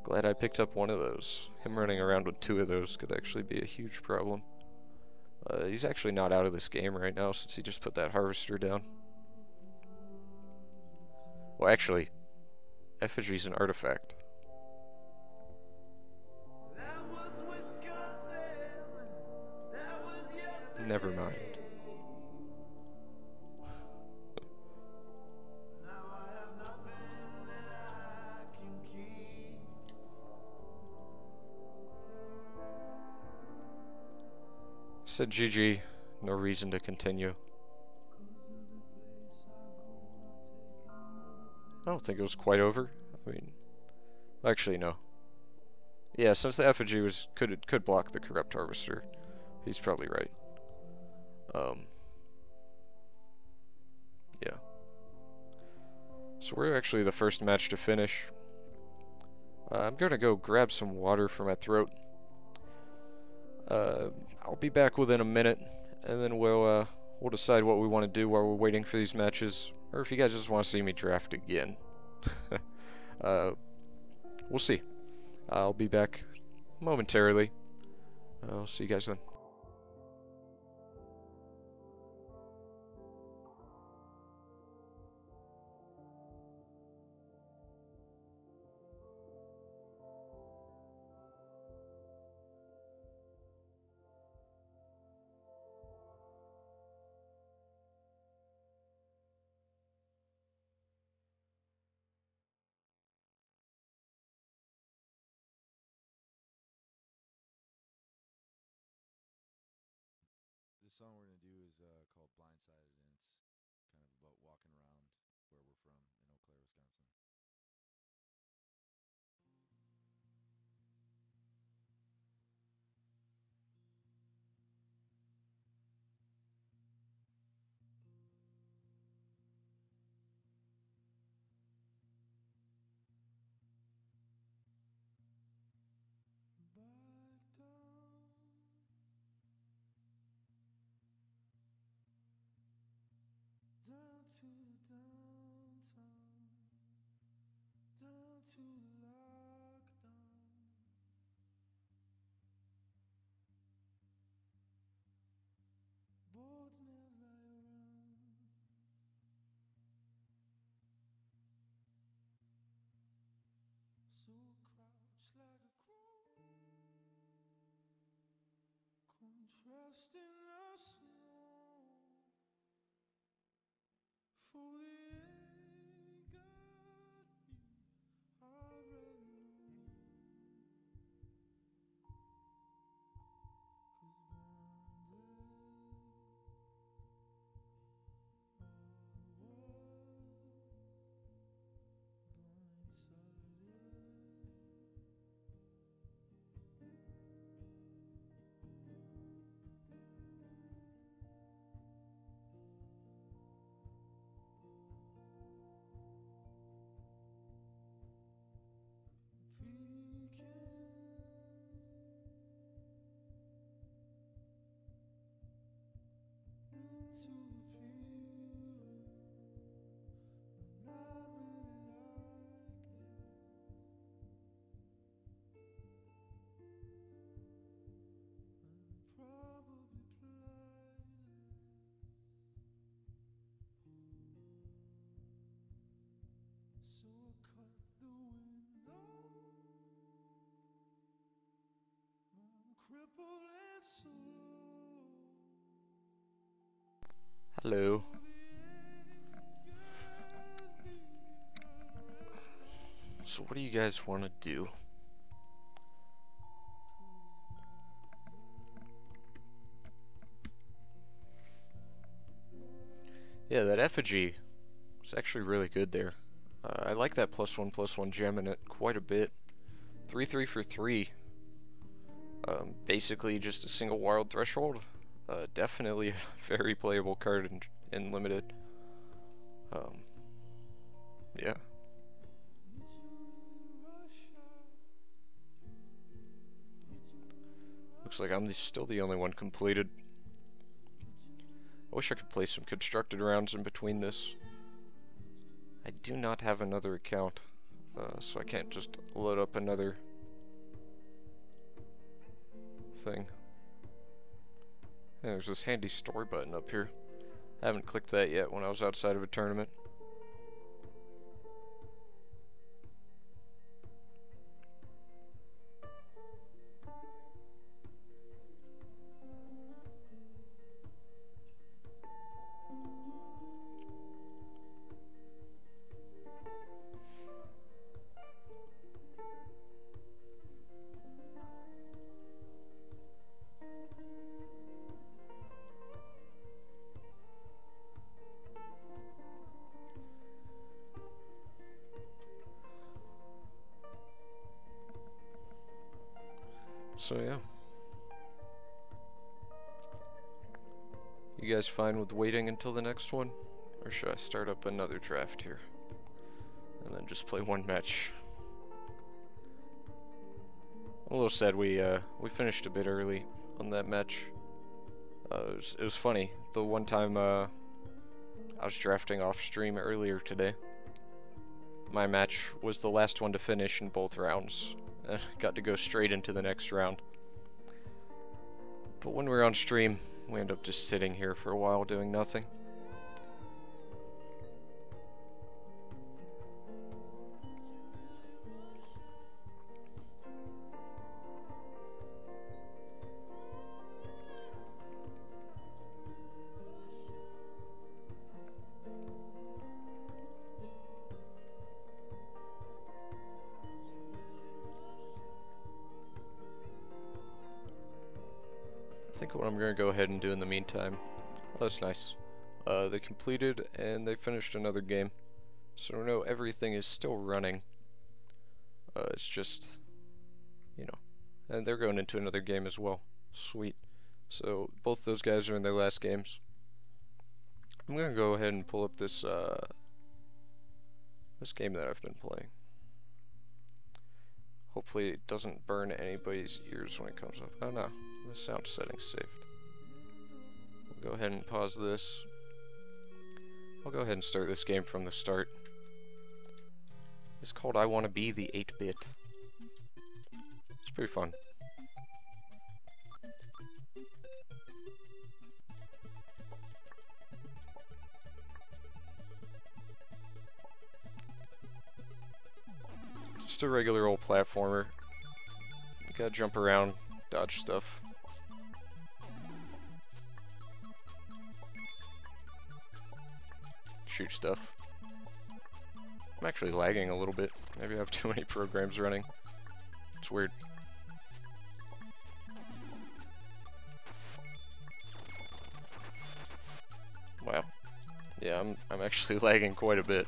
Speaker 1: Glad I picked up one of those. Him running around with 2 of those could actually be a huge problem. He's actually not out of this game right now since he just put that Harvester down. Well, actually, Effigy's an artifact. Never mind. Said GG, no reason to continue. I don't think it was quite over. I mean, actually no. Yeah, since the effigy could block the Corrupt Harvester, he's probably right. Yeah. So we're actually the first match to finish. I'm gonna go grab some water for my throat. I'll be back within a minute, and then we'll decide what we want to do while we're waiting for these matches, or if you guys just want to see me draft again. We'll see. I'll be back momentarily. I'll see you guys then.
Speaker 2: The song we're going to do is called Blindsided, and it's kind of about walking around where we're from in Eau Claire, Wisconsin. Back down, down to the downtown, down to the lockdown. Boards nails lie around, so crouched like a crow, contrasting the snow for the ain't got me. I'd rather know, 'cause
Speaker 1: Hello. So what do you guys want to do? Yeah, that effigy was actually really good there. I like that +1/+1 gem in it quite a bit. 3/3 for 3. Basically just a single wild threshold. Definitely a very playable card in limited. Yeah. Looks like I'm still the only one completed. I wish I could play some constructed rounds in between this. I do not have another account, so I can't just load up another thing. Yeah, there's this handy story button up here. I haven't clicked that yet when I was outside of a tournament. So yeah. You guys fine with waiting until the next one? Or should I start up another draft here? And then just play one match? I'm a little sad we finished a bit early on that match. It was funny. The one time I was drafting off stream earlier today, my match was the last one to finish in both rounds. And got to go straight into the next round. But when we were on stream, we ended up just sitting here for a while doing nothing. I think what I'm going to go ahead and do in the meantime, oh, that's nice. They completed and they finished another game. So I know everything is still running. It's just, you know, and they're going into another game as well. Sweet. So both those guys are in their last games. I'm going to go ahead and pull up this this game that I've been playing. Hopefully it doesn't burn anybody's ears when it comes up. Oh no, the sound setting's saved. We'll go ahead and pause this. I'll go ahead and start this game from the start. It's called I Wanna Be the 8-Bit. It's pretty fun. Just a regular old platformer. You gotta jump around, dodge stuff. Shoot stuff. I'm actually lagging a little bit. Maybe I have too many programs running. It's weird. Wow. Yeah, I'm actually lagging quite a bit.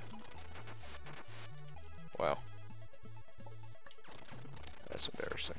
Speaker 1: Wow. That's embarrassing.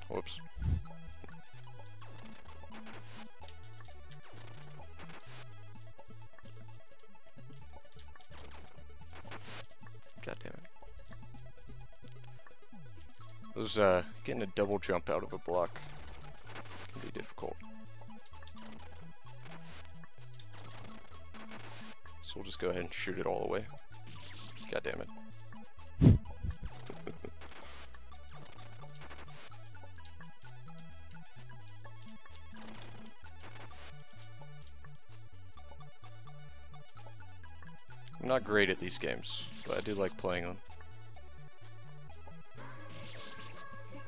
Speaker 1: Whoops. God damn it. Those, getting a double jump out of a block can be difficult. So we'll just go ahead and shoot it all away. God damn it. I'm not great at these games, but I do like playing them. I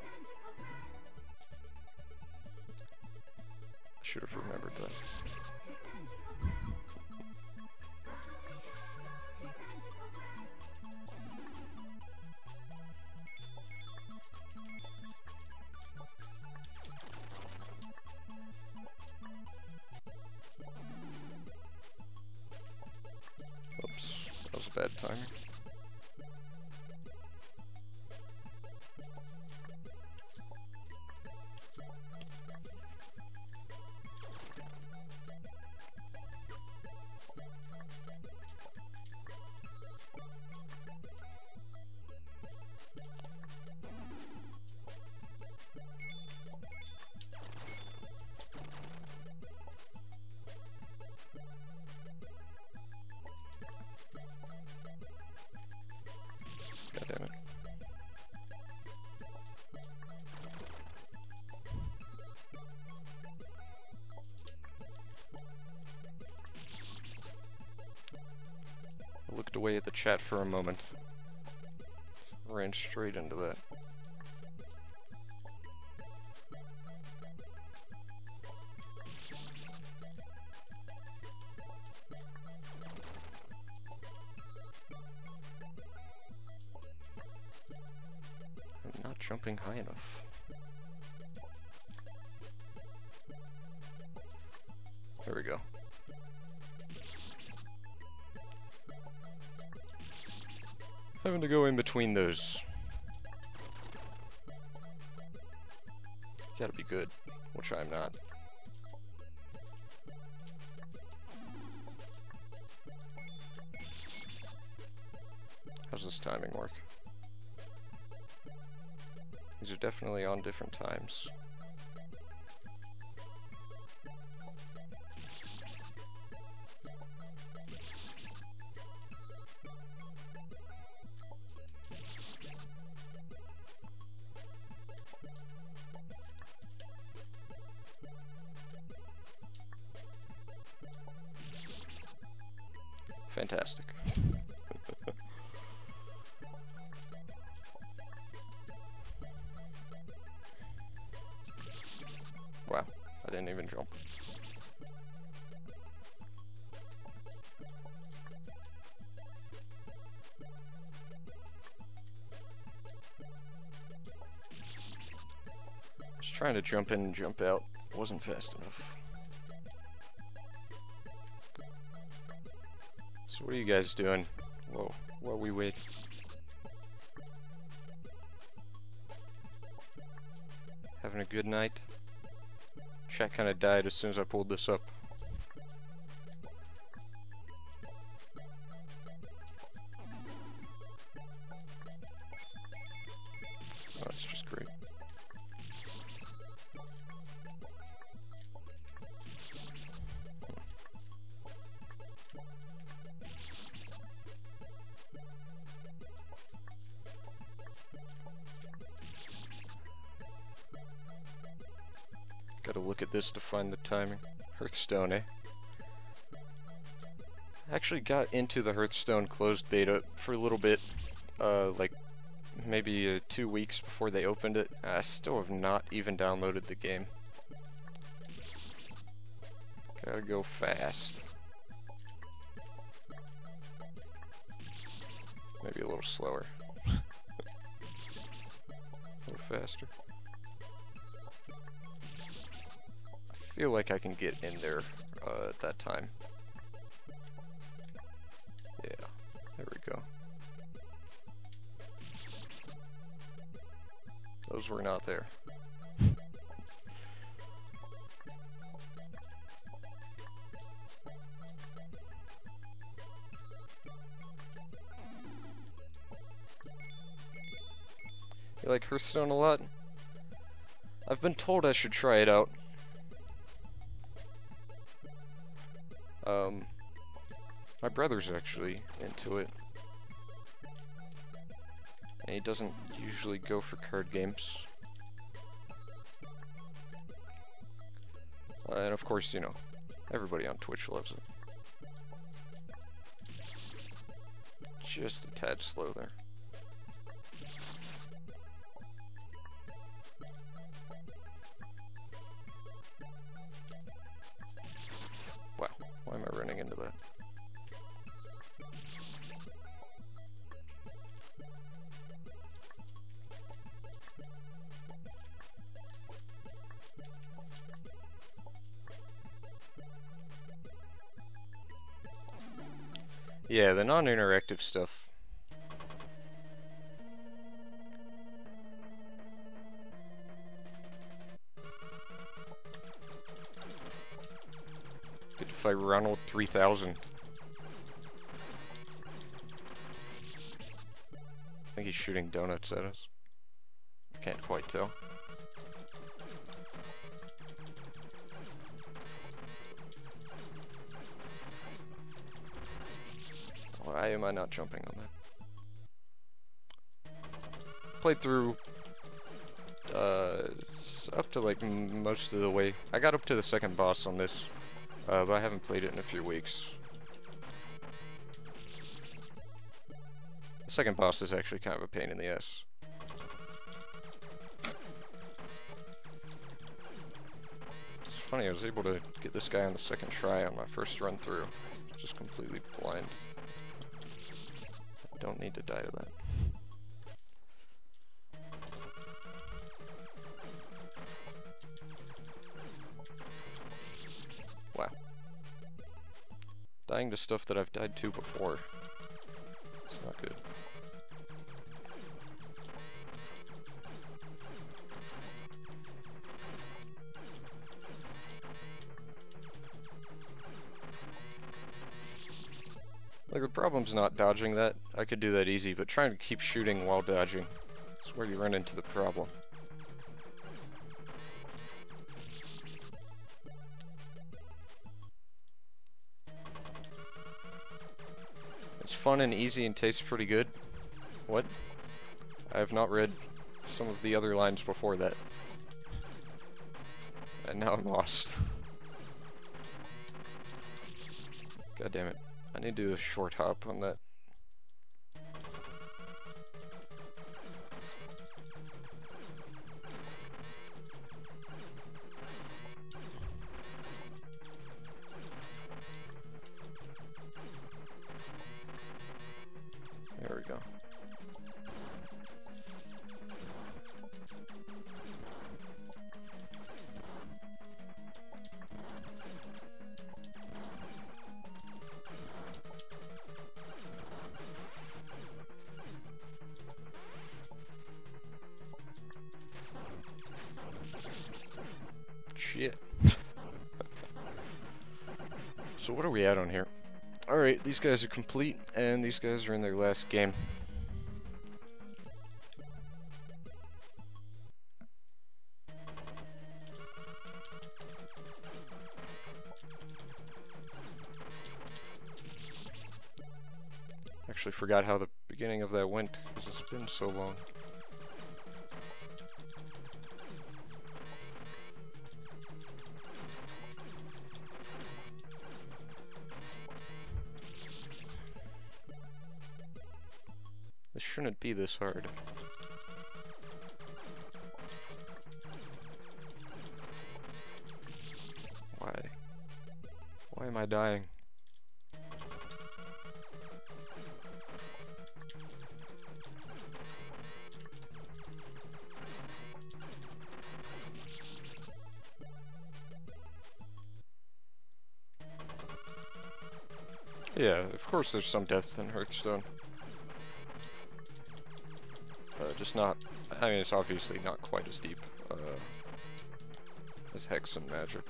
Speaker 1: should have remembered that. Oops, that was a bad timing. God damn it. I looked away at the chat for a moment. Ran straight into that. I'm not jumping high enough. There we go. Having to go in between those. Gotta be good, which I'm not. How's this timing work? These are definitely on different times. Fantastic. Wow, I didn't even jump. Just trying to jump in and jump out. Wasn't fast enough. So what are you guys doing? Whoa, while we wait. Having a good night? Chat kinda died as soon as I pulled this up. Oh, that's just great. Gotta look at this to find the timing. Hearthstone, eh? I actually got into the Hearthstone closed beta for a little bit, like maybe 2 weeks before they opened it. I still have not even downloaded the game. Gotta go fast. Maybe a little slower. A little faster. I feel like I can get in there at that time. Yeah, there we go. Those were not there. You like Hearthstone a lot? I've been told I should try it out. My brother's actually into it. And he doesn't usually go for card games. And of course, you know, everybody on Twitch loves it. Just a tad slow there. Wow, why am I running into that? Yeah, the non-interactive stuff. Get to fight Ronald 3000. I think he's shooting donuts at us. Can't quite tell. Why am I not jumping on that? Played through up to like most of the way. I got up to the second boss on this, but I haven't played it in a few weeks. The second boss is actually kind of a pain in the ass. It's funny, I was able to get this guy on the second try on my first run through. Just completely blind. I don't need to die to that. Wow. Dying to stuff that I've died to before. It's not good. Like, the problem's not dodging that. I could do that easy, but trying to keep shooting while dodging is where you run into the problem. It's fun and easy and tastes pretty good. What? I have not read some of the other lines before that. And now I'm lost. God damn it. I need to do a short hop on that. There we go. Shit. So what are we at on here? Alright, these guys are complete, and these guys are in their last game. Actually forgot how the beginning of that went, because it's been so long. This shouldn't be this hard. Why? Why am I dying? Yeah, of course there's some depth in Hearthstone. Just not, I mean, it's obviously not quite as deep as Hex and Magic.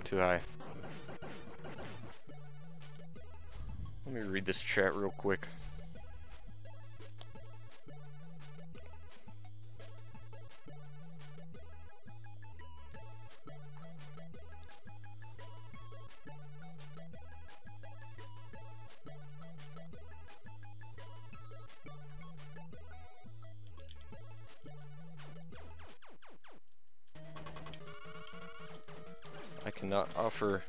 Speaker 1: too high. Let me read this chat real quick. I cannot offer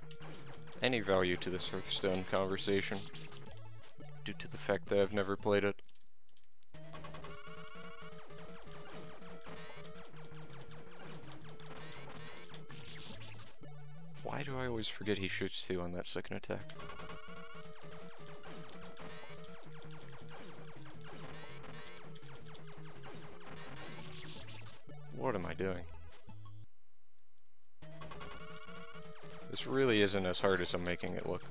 Speaker 1: any value to this Hearthstone conversation due to the fact that I've never played it. Why do I always forget he shoots 2 on that second attack? What am I doing? This really isn't as hard as I'm making it look.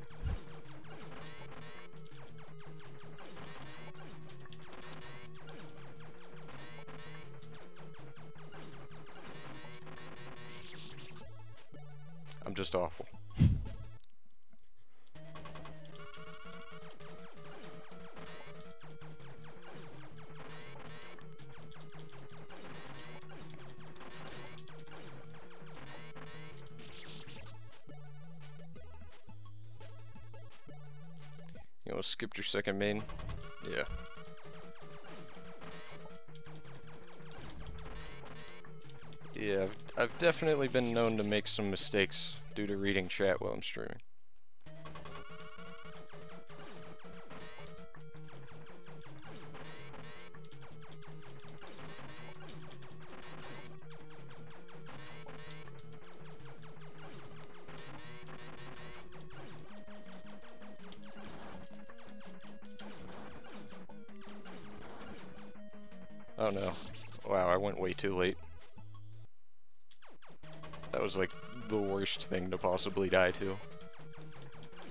Speaker 1: I'm just awful. You know, skipped your second main? Yeah. Yeah, I've definitely been known to make some mistakes due to reading chat while I'm streaming. Oh no. Wow, I went way too late. That was like the worst thing to possibly die to.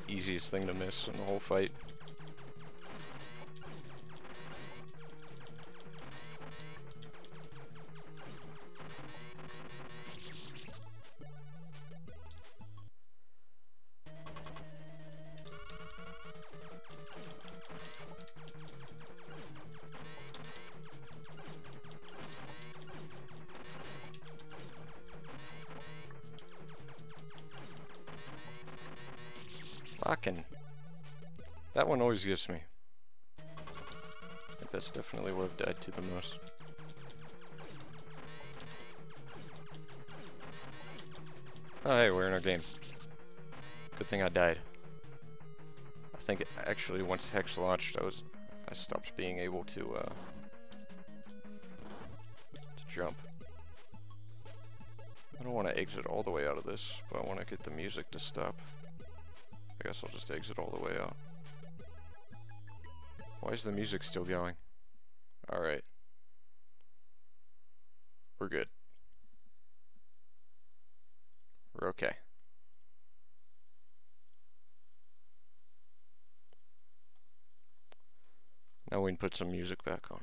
Speaker 1: Easiest thing to miss in the whole fight. Fucking. That one always gets me. I think that's definitely what I've died to the most. Oh hey, we're in our game. Good thing I died. I think actually once Hex launched, I stopped being able to jump. I don't want to exit all the way out of this, but I want to get the music to stop. I guess I'll just exit all the way out. Why is the music still going? Alright. We're good. We're okay. Now we can put some music back on.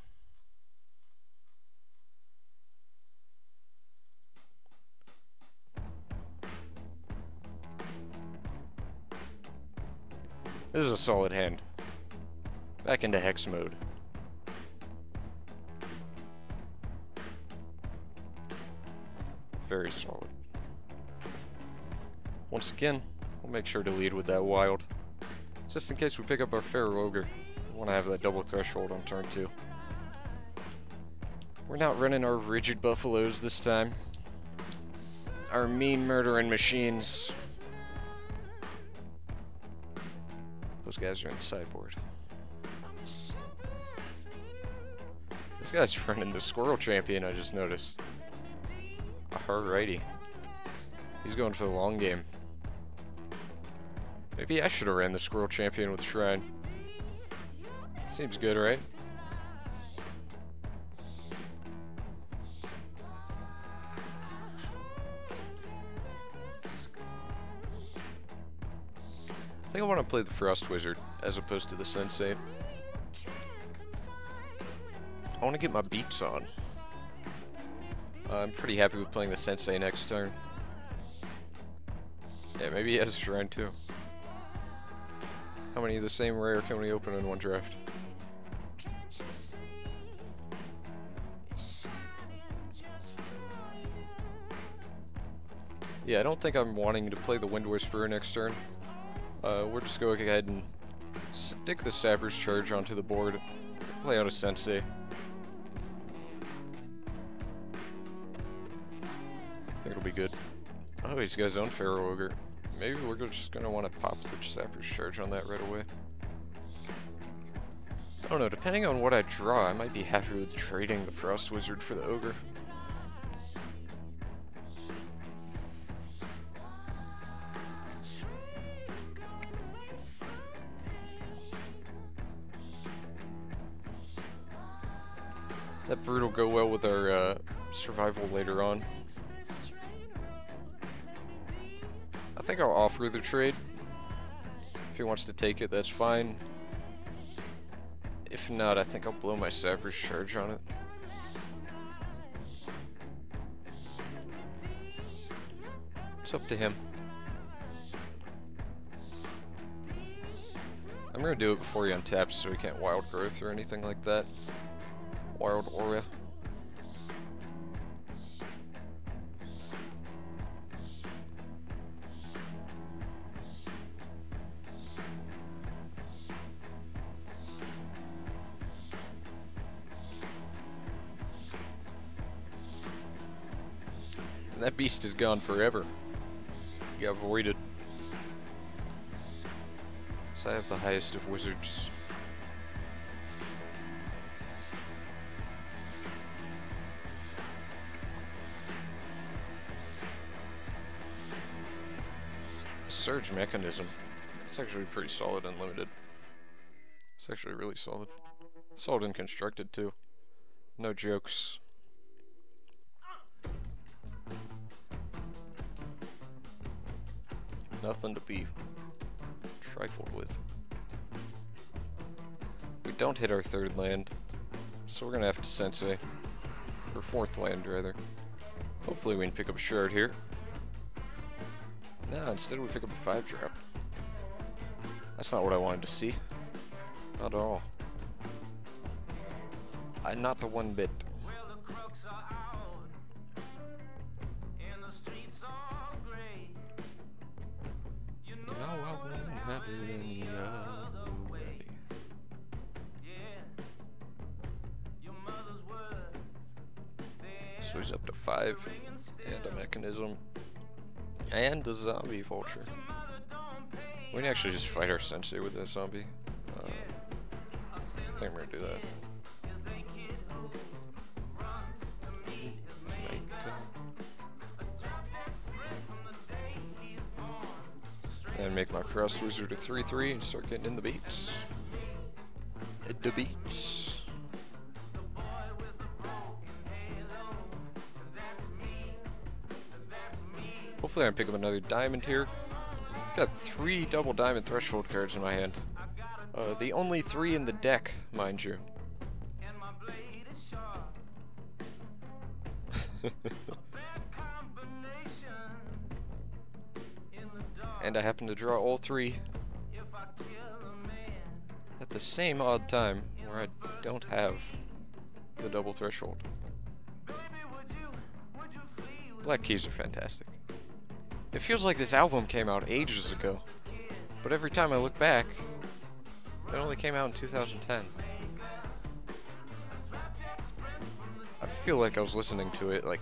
Speaker 1: This is a solid hand. Back into Hex mode. Very solid. Once again, we'll make sure to lead with that wild. Just in case we pick up our Pharaoh Ogre. We want to have that double threshold on turn 2. We're not running our rigid buffaloes this time. Our mean murdering machines. Those guys are in the sideboard. This guy's running the Squirrel Champion, I just noticed. Alrighty. He's going for the long game. Maybe I should have ran the Squirrel Champion with Shrine. Seems good, right? I think I want to play the Frost Wizard as opposed to the Sensei. I want to get my beats on. I'm pretty happy with playing the Sensei next turn. Yeah, maybe he has a shrine too. How many of the same rare can we open in one draft? Yeah, I don't think I'm wanting to play the Wind Whisperer next turn. We're just going to go ahead and stick the Sapper's Charge onto the board, play out a Sensei. I think it'll be good. Oh, he's got his own Pharaoh Ogre. Maybe we're just going to want to pop the Sapper's Charge on that right away. I don't know, depending on what I draw, I might be happy with trading the Frost Wizard for the Ogre. That Brood will go well with our survival later on. I think I'll offer the trade. If he wants to take it, that's fine. If not, I think I'll blow my Sapper's Charge on it. It's up to him. I'm gonna do it before he untaps so he can't Wild Growth or anything like that. Wild Aura. And that beast is gone forever. He got voided. So I have the highest of wizards. Surge Mechanism. It's actually pretty solid and limited. It's actually really solid. Solid and constructed too. No jokes. Nothing to be trifled with. We don't hit our third land, so we're gonna have to Sensei. Or fourth land, rather. Hopefully we can pick up a shard here. No, instead we pick up a 5-drop. That's not what I wanted to see. Not at all. Not the one bit. Any other way. So he's up to 5 and a mechanism and a zombie vulture. We can actually just fight our Sensei with that zombie. I think we're gonna do that. And make my Frost Wizard a 3/3 and start getting in the beats. Hit the beats. Hopefully I can pick up another diamond here. Got 3 double diamond threshold cards in my hand. The only 3 in the deck, mind you. And I happen to draw all 3 at the same odd time where I don't have the double threshold. Black keys are fantastic. It feels like this album came out ages ago, but every time I look back, it only came out in 2010. I feel like I was listening to it like,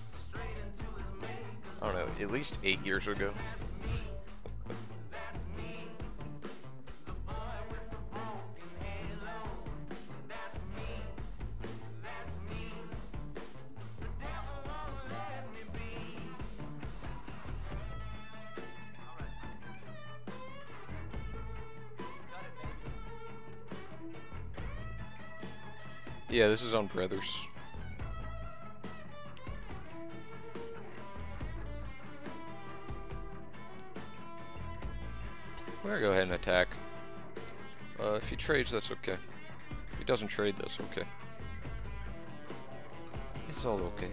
Speaker 1: I don't know, at least 8 years ago. Yeah, this is on Brothers. We're gonna go ahead and attack. If he trades, that's okay. If he doesn't trade, that's okay. It's all okay.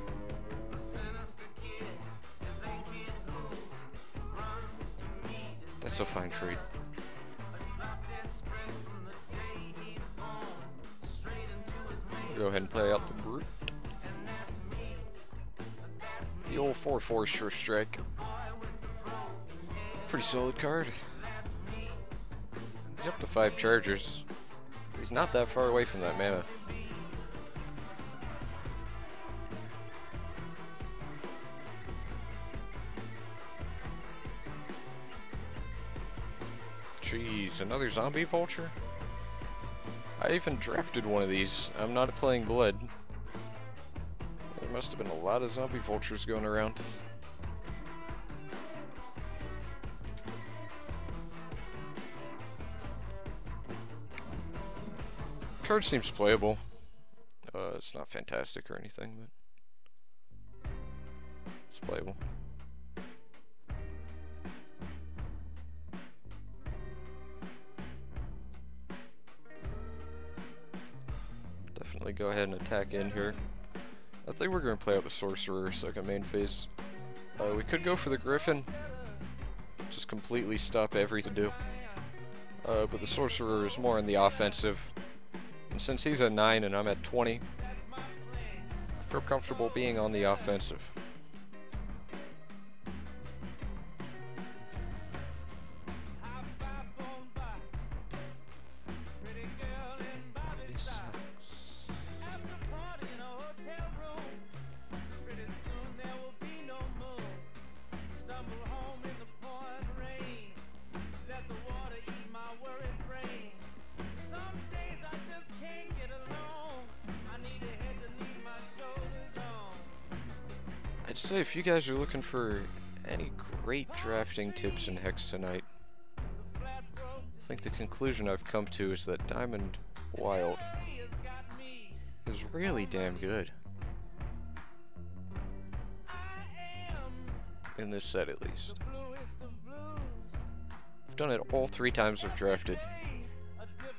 Speaker 1: That's a fine trade. Go ahead and play out the brute. The old 4/4 Sure Strike. Pretty solid card. He's up to 5 chargers. He's not that far away from that mammoth. Jeez, another zombie vulture? I even drafted one of these. I'm not playing blood. There must have been a lot of zombie vultures going around. Card seems playable. It's not fantastic or anything, but it's playable. Definitely go ahead and attack in here. I think we're going to play out the Sorcerer second main phase. We could go for the Griffin. Just completely stop everything to do. But the Sorcerer is more in the offensive. And since he's at 9 and I'm at 20, I feel comfortable being on the offensive. I'd say if you guys are looking for any great drafting tips in Hex tonight, I think the conclusion I've come to is that Diamond Wild is really damn good. In this set at least. I've done it all 3 times I've drafted,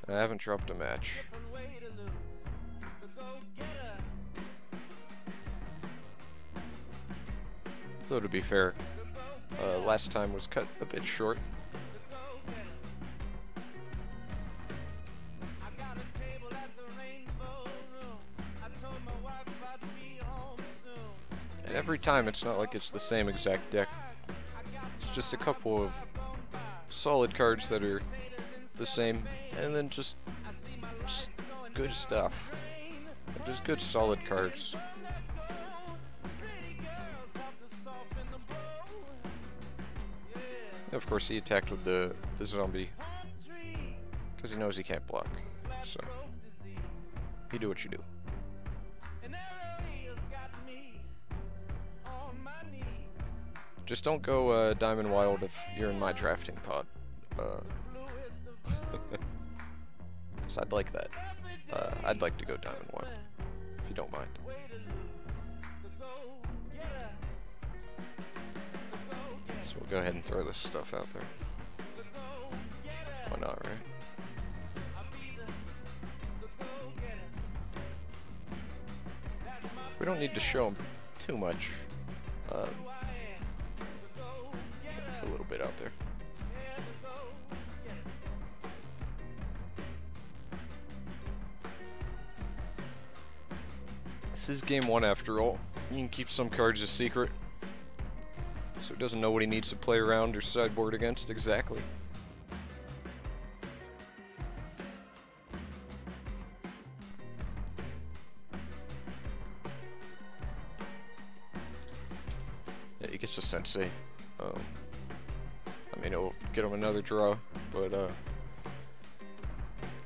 Speaker 1: and I haven't dropped a match. Though to be fair, last time was cut a bit short. And every time it's not like it's the same exact deck. It's just a couple of solid cards that are the same, and then just good stuff. Just good solid cards. Of course, he attacked with the zombie because he knows he can't block. So you do what you do. Just don't go Diamond Wild if you're in my drafting pod. Because I'd like that. I'd like to go Diamond Wild, if you don't mind. So we'll go ahead and throw this stuff out there. Why not, right? We don't need to show them too much. A little bit out there. This is game 1 after all. You can keep some cards a secret, so he doesn't know what he needs to play around or sideboard against exactly. Yeah, he gets a Sensei. I mean, it'll get him another draw, but I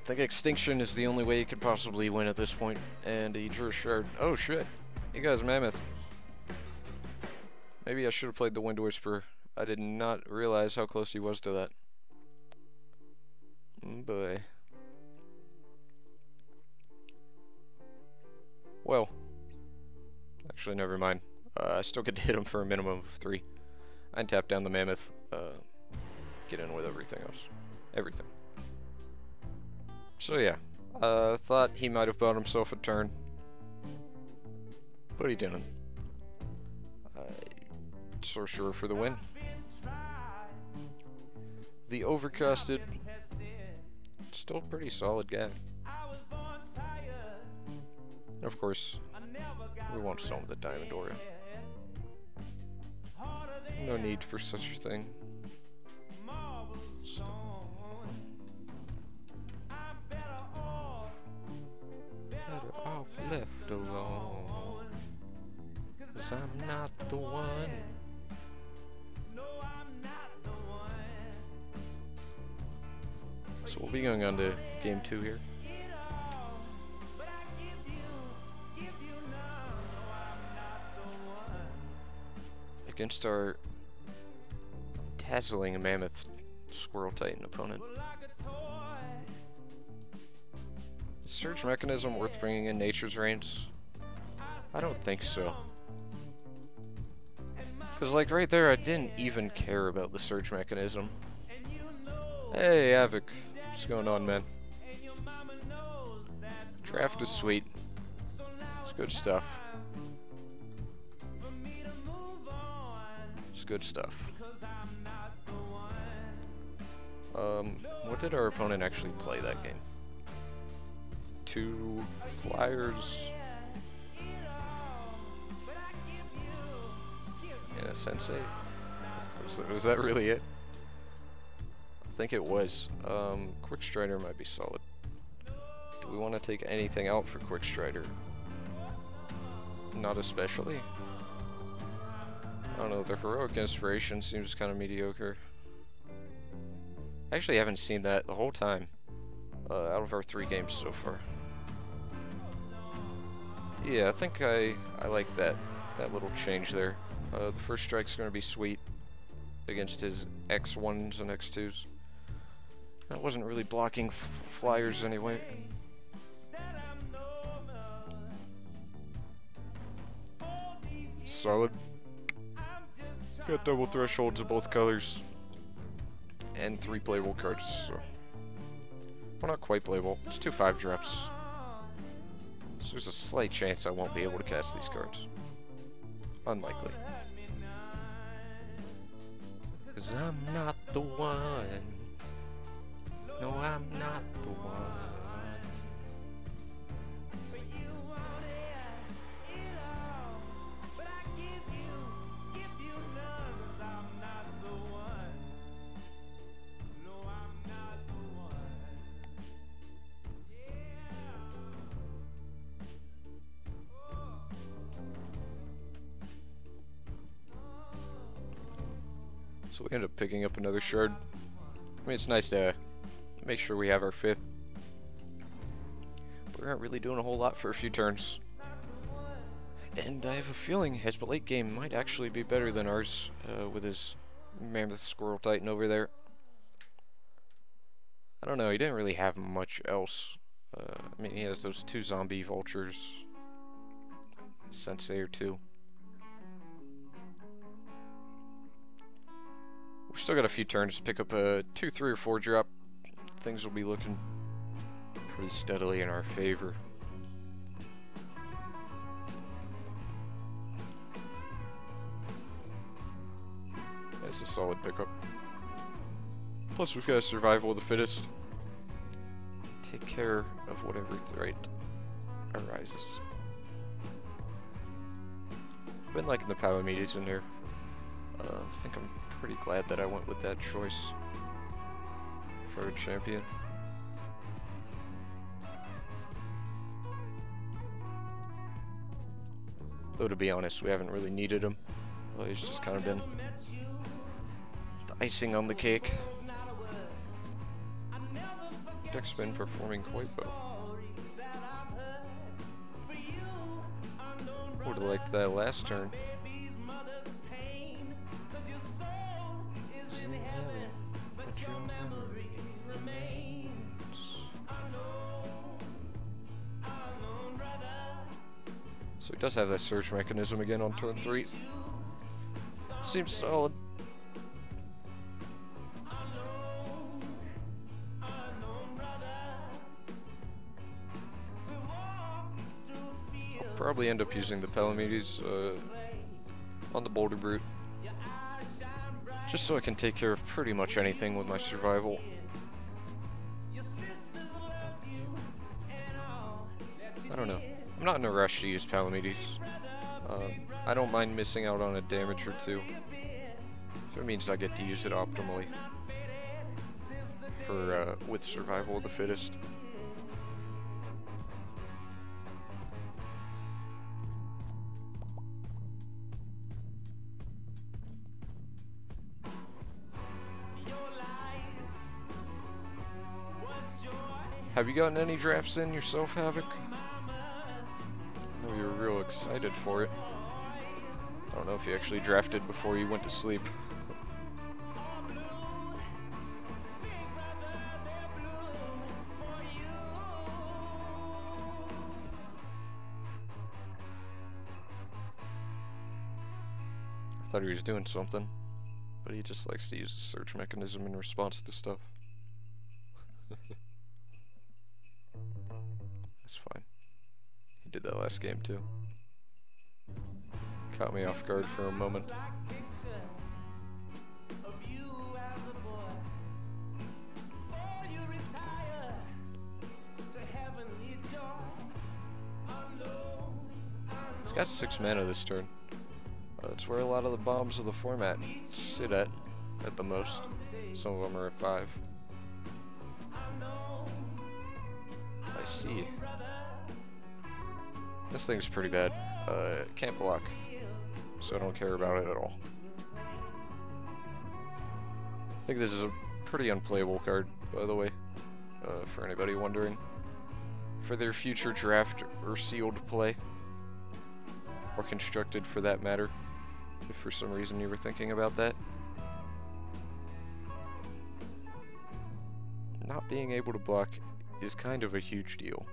Speaker 1: think Extinction is the only way he could possibly win at this point, and he drew a shard. Oh shit, he got his Mammoth. Maybe I should have played the Wind Whisperer. I did not realize how close he was to that. Boy. Well, actually never mind. I still get to hit him for a minimum of 3. I'd tap down the Mammoth, get in with everything else. Everything. So yeah, thought he might have bought himself a turn, but he didn't. Sorcerer for the win. the overcasted, still pretty solid guy. And of course, we won't sell him the Diamond Aura. No need for such a thing. So. Better off left alone, 'cause I'm not the one. So we'll be going on to game 2 here. Against our dazzling mammoth squirrel titan opponent. Is Surge Mechanism worth bringing in Nature's Reigns? I don't think so. Because like right there, I didn't even care about the Surge Mechanism. Hey, Avic. What's going on, man? Draft is sweet. It's good stuff. It's good stuff. What did our opponent actually play that game? 2 flyers and a sensei. Was that really it? I think it was. Quick Strider might be solid. Do we want to take anything out for Quick Strider? Not especially. I don't know, the Heroic Inspiration seems kind of mediocre. I actually haven't seen that the whole time, out of our 3 games so far. Yeah, I think I like that little change there. The first strike's going to be sweet against his X1s and X2s. That wasn't really blocking flyers anyway. Solid. Got double thresholds of both colors. And 3 playable cards, so. Well, not quite playable. It's 2 5-drops. So there's a slight chance I won't be able to cast these cards. Unlikely. 'Cause I'm not the one. No, I'm not the one. So we end up picking up another shard. I mean, it's nice to make sure we have our 5th. But we aren't really doing a whole lot for a few turns. And I have a feeling his late game might actually be better than ours, with his Mammoth Squirrel Titan over there. I don't know, he didn't really have much else. I mean, he has those 2 zombie vultures. Sensei or 2. We've still got a few turns to pick up a 2, 3, or 4 drop. Things will be looking pretty steadily in our favor. That's a solid pickup. Plus we've got a survival of the fittest. Take care of whatever threat arises. I've been liking the Palamedes in here. I think I'm pretty glad that I went with that choice for a champion. Though to be honest, we haven't really needed him. Well, he's just kind of been the icing on the cake. Deck's been performing quite well. Would have liked that last turn. So he does have that Surge Mechanism again on turn 3. Seems solid. I'll probably end up using the Palamedes on the Boulder Brute. Just so I can take care of pretty much anything with my survival. I don't know. I'm not in a rush to use Palamedes. I don't mind missing out on a damage or two. So it means I get to use it optimally for with survival of the fittest. Have you gotten any drafts in yourself, Havoc? I know you were real excited for it. I don't know if you actually drafted before you went to sleep. I thought he was doing something, but he just likes to use the search mechanism in response to stuff. That's fine. He did that last game too. Caught me off guard for a moment. He's got 6 mana this turn. That's where a lot of the bombs of the format sit at the most. Some of them are at 5. I see. This thing's pretty bad. It can't block, so I don't care about it at all. I think this is a pretty unplayable card, by the way, for anybody wondering. For their future draft or sealed play, or constructed for that matter, if for some reason you were thinking about that. Not being able to block is kind of a huge deal.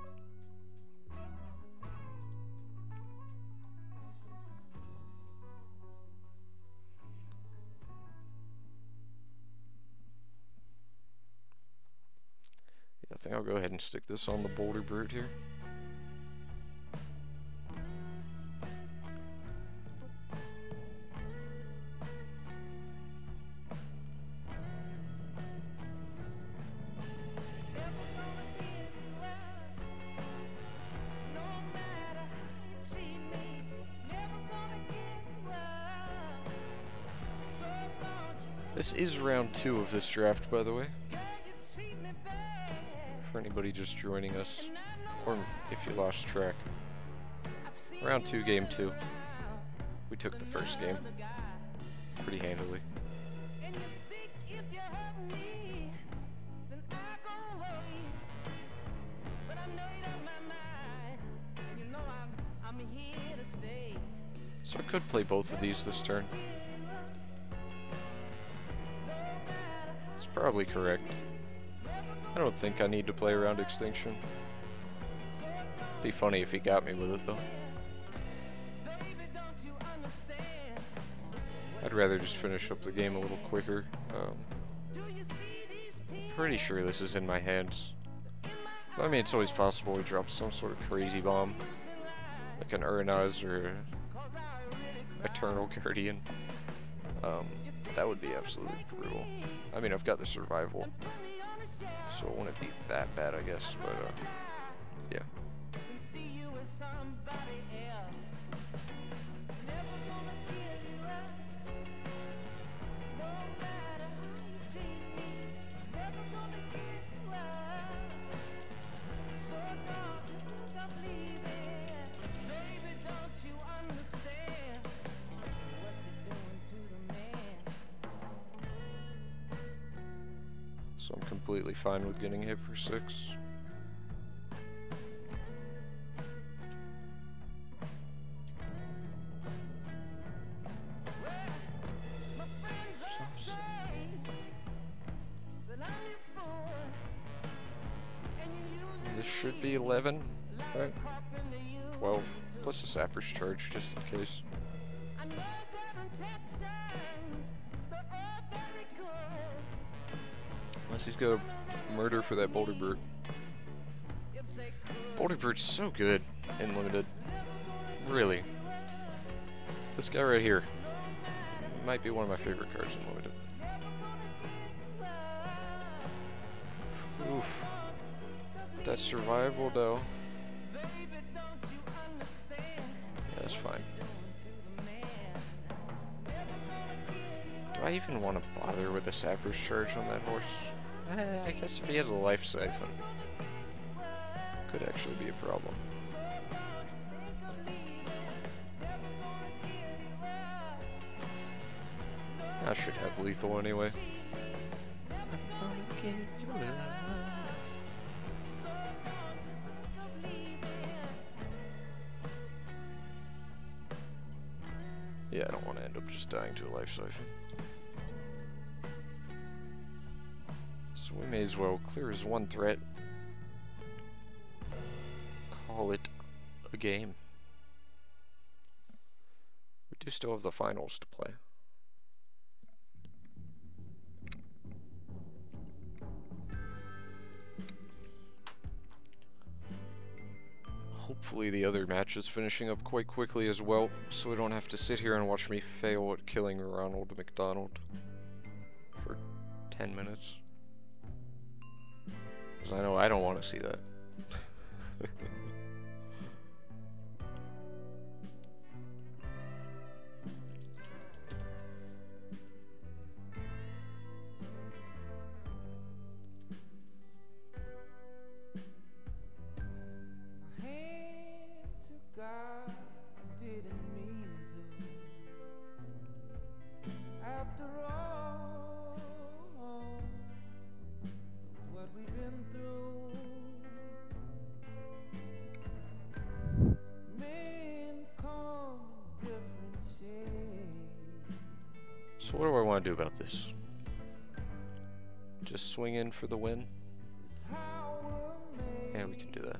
Speaker 1: Yeah, I think I'll go ahead and stick this on the Boulder Brute here. This is round 2 of this draft, by the way. For anybody just joining us, or if you lost track. Round 2, game 2. We took the first game pretty handily. So I could play both of these this turn. Probably correct. I don't think I need to play around Extinction. Be funny if he got me with it though. I'd rather just finish up the game a little quicker. Pretty sure this is in my hands. But, I mean, it's always possible he drops some sort of crazy bomb, like an Uranaz or Eternal Guardian. That would be absolutely brutal. I mean, I've got the survival, so it wouldn't be that bad, I guess, but, yeah. So I'm completely fine with getting hit for 6. This should be 11, right? 12, plus a Sapper's Charge, just in case. Unless he's got a murder for that Boulder Brute. Boulder Brute's so good in Limited. Really. This guy right here might be one of my favorite cards in Limited. that survival though. Yeah, that's fine. Do I even want to bother with a sapper's charge on that horse? I guess if he has a life siphon, could actually be a problem. I should have lethal anyway. Yeah, I don't want to end up just dying to a life siphon. So we may as well clear as one threat. Call it a game. We do still have the finals to play. Hopefully the other match is finishing up quite quickly as well, so we don't have to sit here and watch me fail at killing Ronald McDonald for 10 minutes. Because I know I don't want to see that. So what do I want to do about this? Just swing in for the win? Yeah, we can do that.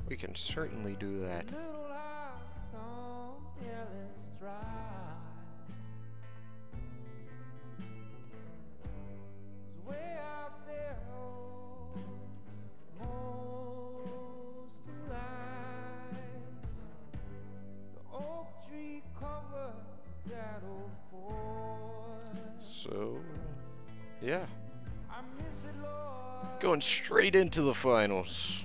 Speaker 1: We can certainly do that. So, yeah. Going straight into the finals.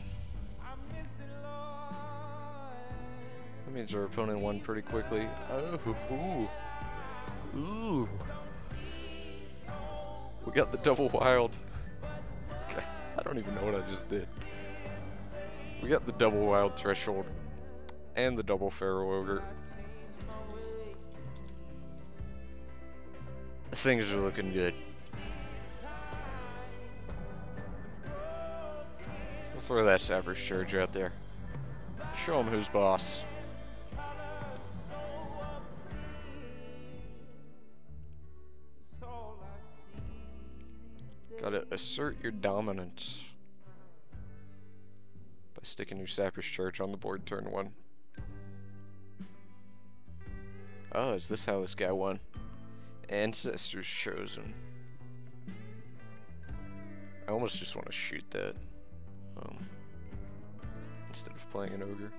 Speaker 1: That means our opponent won pretty quickly. Oh, ooh. We got the double wild. Okay, I don't even know what I just did. We got the double wild threshold and the double pharaoh ogre. Things are looking good. We'll throw that sapper's charge out there. Show him who's boss. Gotta assert your dominance by sticking your sapper's charge on the board turn 1. Oh, is this how this guy won? Ancestors chosen. I almost just want to shoot that instead of playing an ogre.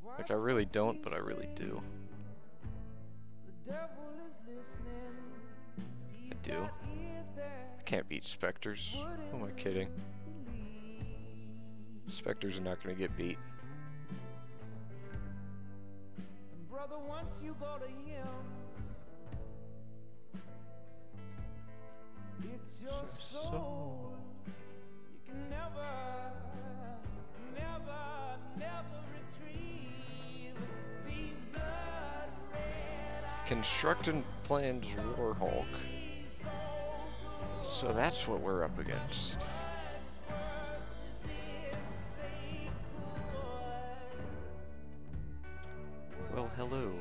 Speaker 1: Like, I really don't, but I really do. I do. I can't beat specters. Who am I kidding? Specters are not going to get beat. Brother, once you go to him, it's your soul. You can never retrieve these blood red eyes. Constructing plans Warhawk. So that's what we're up against. Well, hello,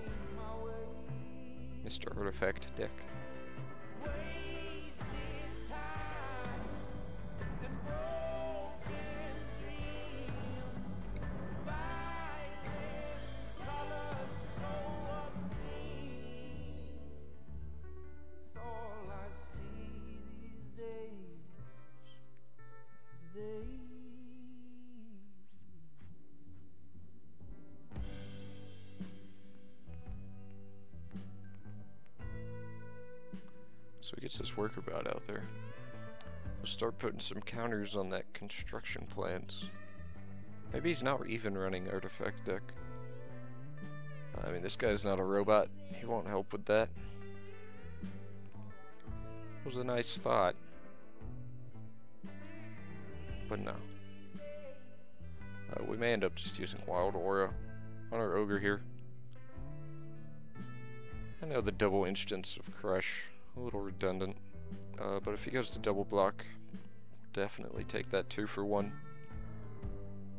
Speaker 1: Mr. Artifact Deck. So he gets this worker bot out there. We'll start putting some counters on that construction plans. Maybe he's not even running artifact deck. I mean, this guy's not a robot. He won't help with that. It was a nice thought. But no. We may end up just using Wild Aura on our Ogre here. I know the double instance of Crush, a little redundant. But if he goes to double block, we'll definitely take that 2 for 1.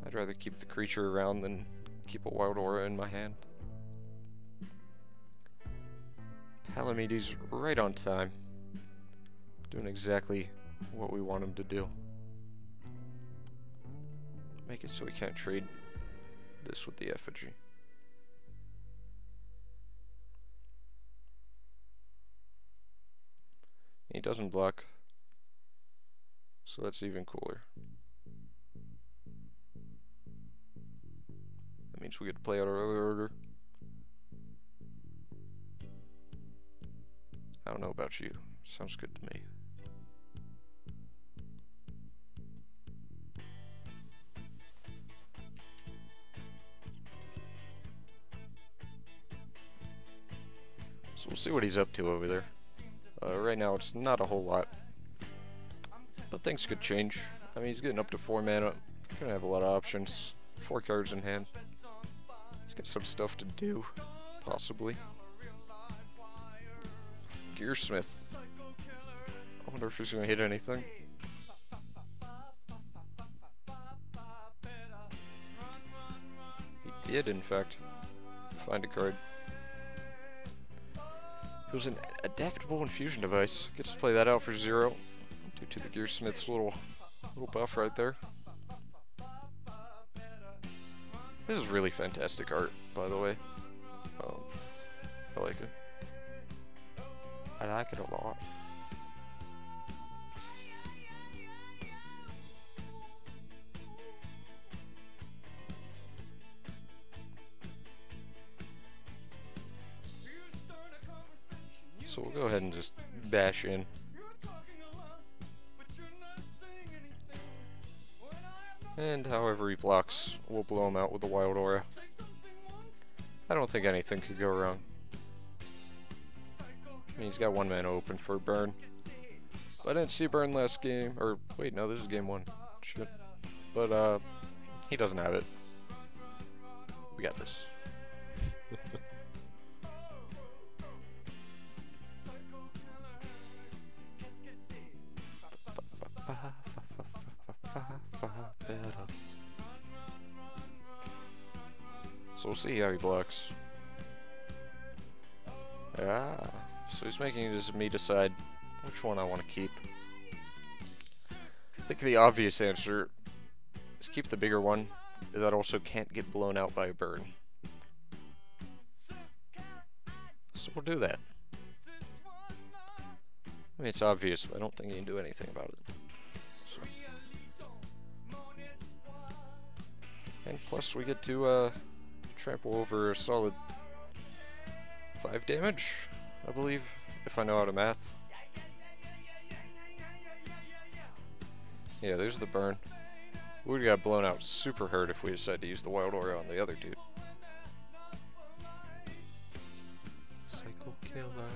Speaker 1: I'd rather keep the creature around than keep a Wild Aura in my hand. Palamedes right on time. Doing exactly what we want him to do. Make it so we can't trade this with the effigy. He doesn't block, so that's even cooler. That means we get to play out our other Ogre. I don't know about you. Sounds good to me. So we'll see what he's up to over there. Right now it's not a whole lot, but things could change. I mean, he's getting up to 4 mana. He's gonna have a lot of options. 4 cards in hand. He's got some stuff to do, possibly. Gearsmith. I wonder if he's gonna hit anything. He did, in fact, find a card. It was an adaptable infusion device. Gets to play that out for 0 due to the Gearsmith's little buff right there. This is really fantastic art, by the way. I like it. I like it a lot. So we'll go ahead and just bash in. And however he blocks, we'll blow him out with the Wild Aura. I don't think anything could go wrong. I mean, he's got 1 mana open for burn. But I didn't see burn last game, or wait, no, this is game 1. Shit. But he doesn't have it. We got this. So we'll see how he blocks. Yeah, so he's making me decide which one I want to keep. I think the obvious answer is keep the bigger one that also can't get blown out by a burn. So we'll do that. I mean, it's obvious, but I don't think you can do anything about it. So. And plus we get to trample over a solid 5 damage, I believe, if I know how to math. Yeah, there's the burn. We would've got blown out super hurt if we decided to use the Wild Aura on the other dude. Psycho Killer.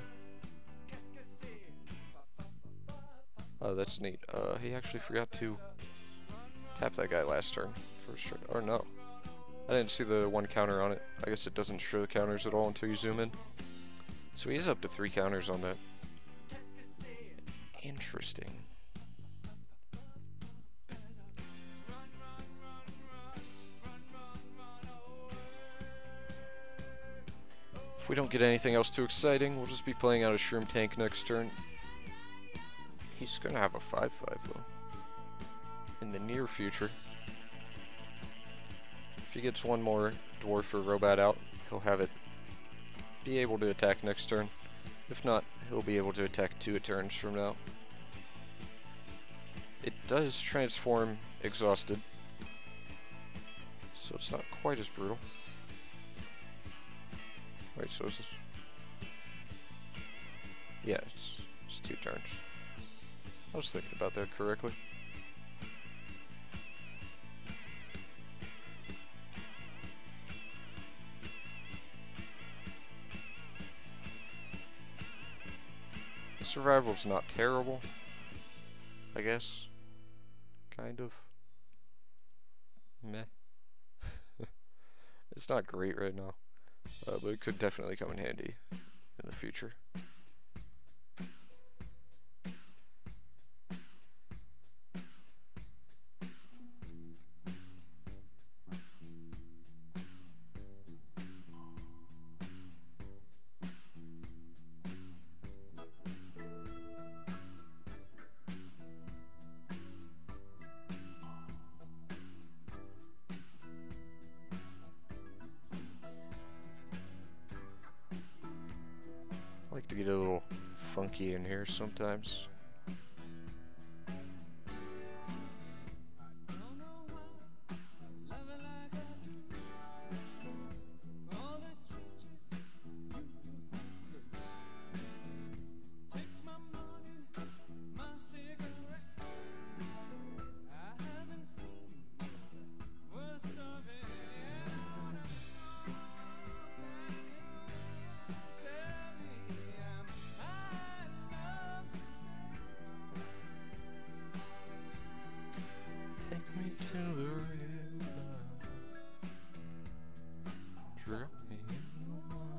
Speaker 1: Oh, that's neat. He actually forgot to tap that guy last turn. First turn. Or no. I didn't see the 1 counter on it. I guess it doesn't show the counters at all until you zoom in. So he is up to 3 counters on that. Interesting. If we don't get anything else too exciting, we'll just be playing out a Shroom Tank next turn. He's gonna have a 5/5 though. In the near future. If he gets 1 more Dwarf or Robot out, he'll have it be able to attack next turn. If not, he'll be able to attack 2 turns from now. It does transform exhausted, so it's not quite as brutal. Wait, so is this? Yeah, it's It's 2 turns. I was thinking about that correctly. The survival's not terrible, I guess. Kind of. Meh. It's not great right now, but it could definitely come in handy in the future. I like to get a little funky in here sometimes. Take me to the river, drop me in the water.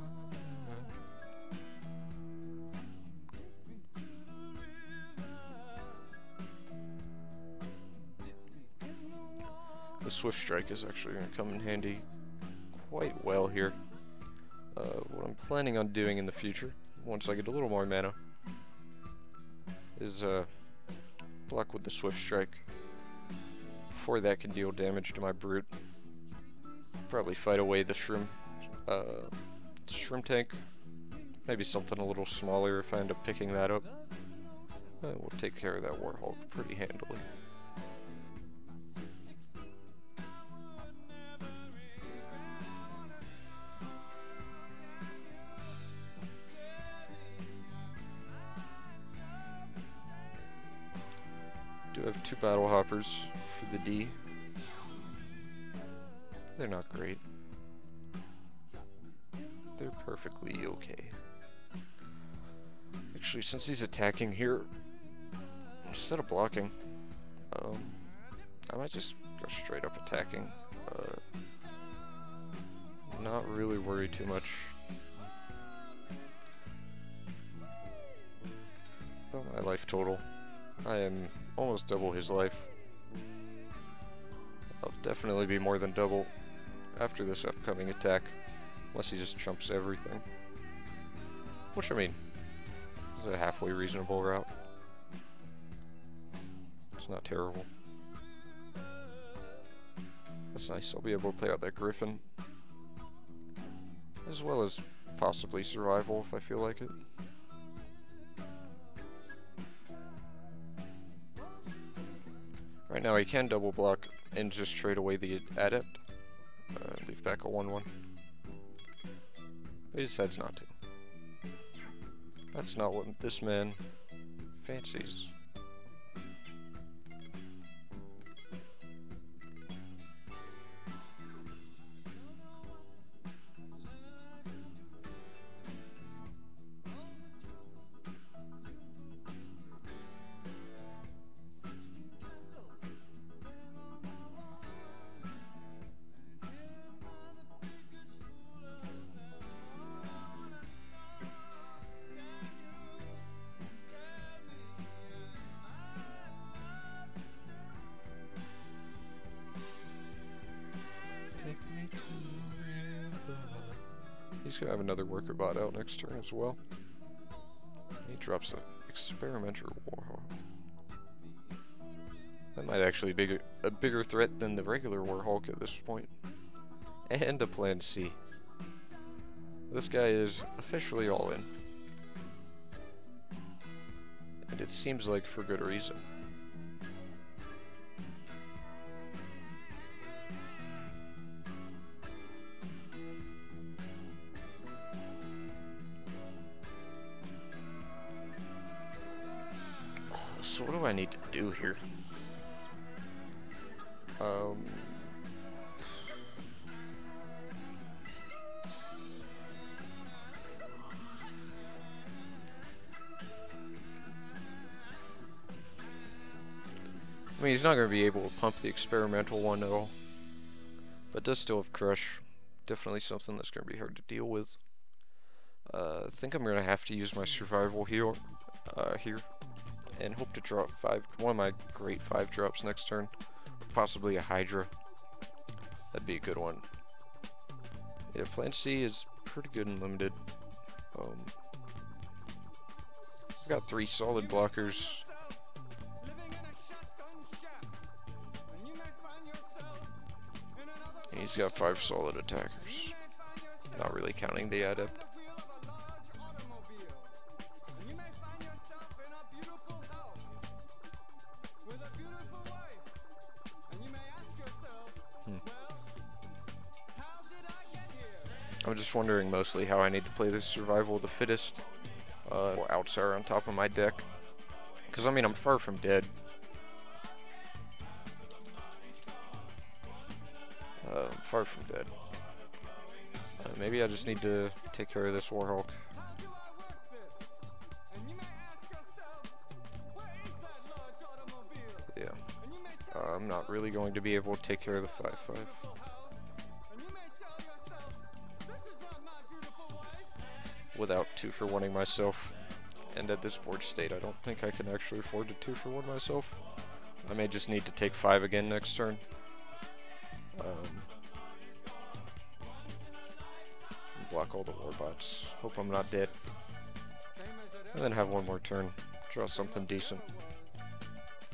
Speaker 1: The Swift Strike is actually going to come in handy quite well here. What I'm planning on doing in the future, once I get a little more mana, is block with the Swift Strike. Before that can deal damage to my Brute. Probably fight away the Shroom Tank. Maybe something a little smaller if I end up picking that up. We'll take care of that Warhawk pretty handily. Do have 2 Battle Hoppers for the D. They're not great. They're perfectly okay. Actually, since he's attacking here, instead of blocking, I might just go straight up attacking. Not really worry too much about my life total. I am almost double his life. I'll definitely be more than double after this upcoming attack, unless he just chumps everything. Which, I mean, is a halfway reasonable route. It's not terrible. That's nice, I'll be able to play out that Griffin, as well as possibly survival if I feel like it. Right now he can double block and just trade away the Adept, leave back a 1/1. But he decides not to. That's not what this man fancies. He's gonna have another worker bot out next turn as well. He drops an Experimenter Warhawk. That might actually be a bigger threat than the regular Warhawk at this point. And a Plan C. This guy is officially all in. And it seems like for good reason. So what do I need to do here? I mean, he's not going to be able to pump the experimental one at all. But does still have crush. Definitely something that's going to be hard to deal with. I think I'm going to have to use my survival heal here. And hope to drop one of my great 5 drops next turn. Possibly a Hydra. That'd be a good one. Yeah, Plan C is pretty good and limited. I've got 3 solid blockers. And he's got 5 solid attackers. Not really counting the adept. I'm just wondering mostly how I need to play this survival of the fittest outsider on top of my deck. Because, I mean, I'm far from dead. Far from dead. Maybe I just need to take care of this Warhawk. Yeah. I'm not really going to be able to take care of the 5-5. Without 2-for-1ing myself. And at this board state, I don't think I can actually afford to 2-for-1 myself. I may just need to take 5 again next turn. Block all the warbots. Hope I'm not dead. And then have one more turn. Draw something decent.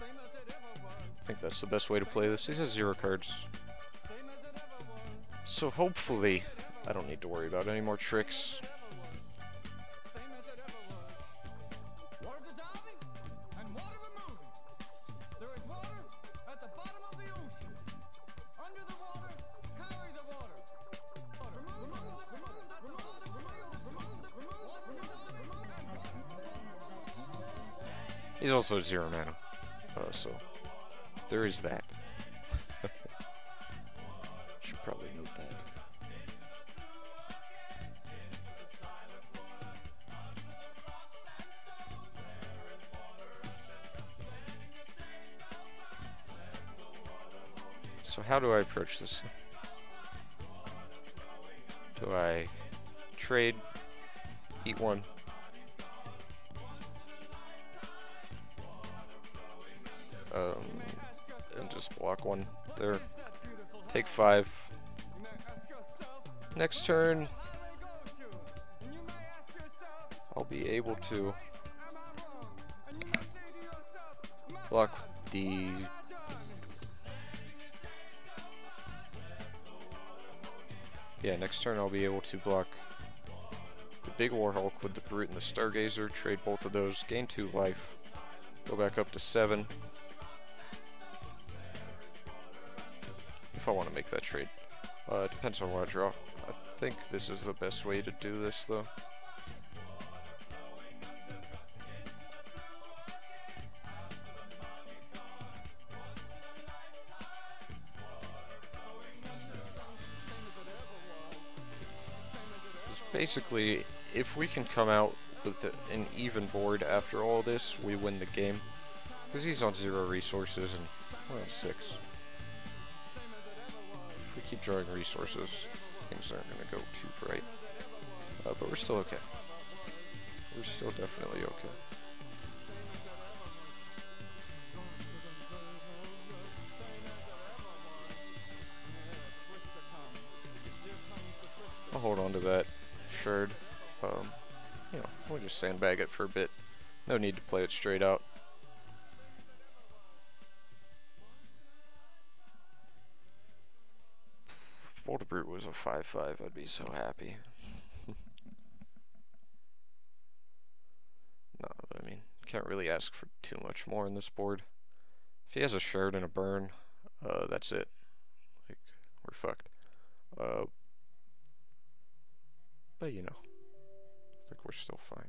Speaker 1: I think that's the best way to play this. These have 0 cards. So hopefully, I don't need to worry about any more tricks. He's also 0 mana, so there is that. Should probably note that. So how do I approach this? Do I trade, eat 1? And just block 1 there. Take 5. Next turn, I'll be able to block the next turn I'll be able to block the big Warhawk with the Brute and the Stargazer, trade both of those, gain 2 life, go back up to 7. If I want to make that trade. Depends on what I draw. I think this is the best way to do this, though. Just basically, if we can come out with an even board after all this, we win the game. Because he's on 0 resources and we're on 6. If we keep drawing resources, things aren't going to go too bright. But we're still okay. We're still definitely okay. I'll hold on to that shard. You know, we'll just sandbag it for a bit. No need to play it straight out. If Volta Brute was a 5-5, I'd be so happy. No, I mean, can't really ask for too much more on this board. If he has a shard and a burn, that's it. Like, we're fucked. But you know, I think we're still fine.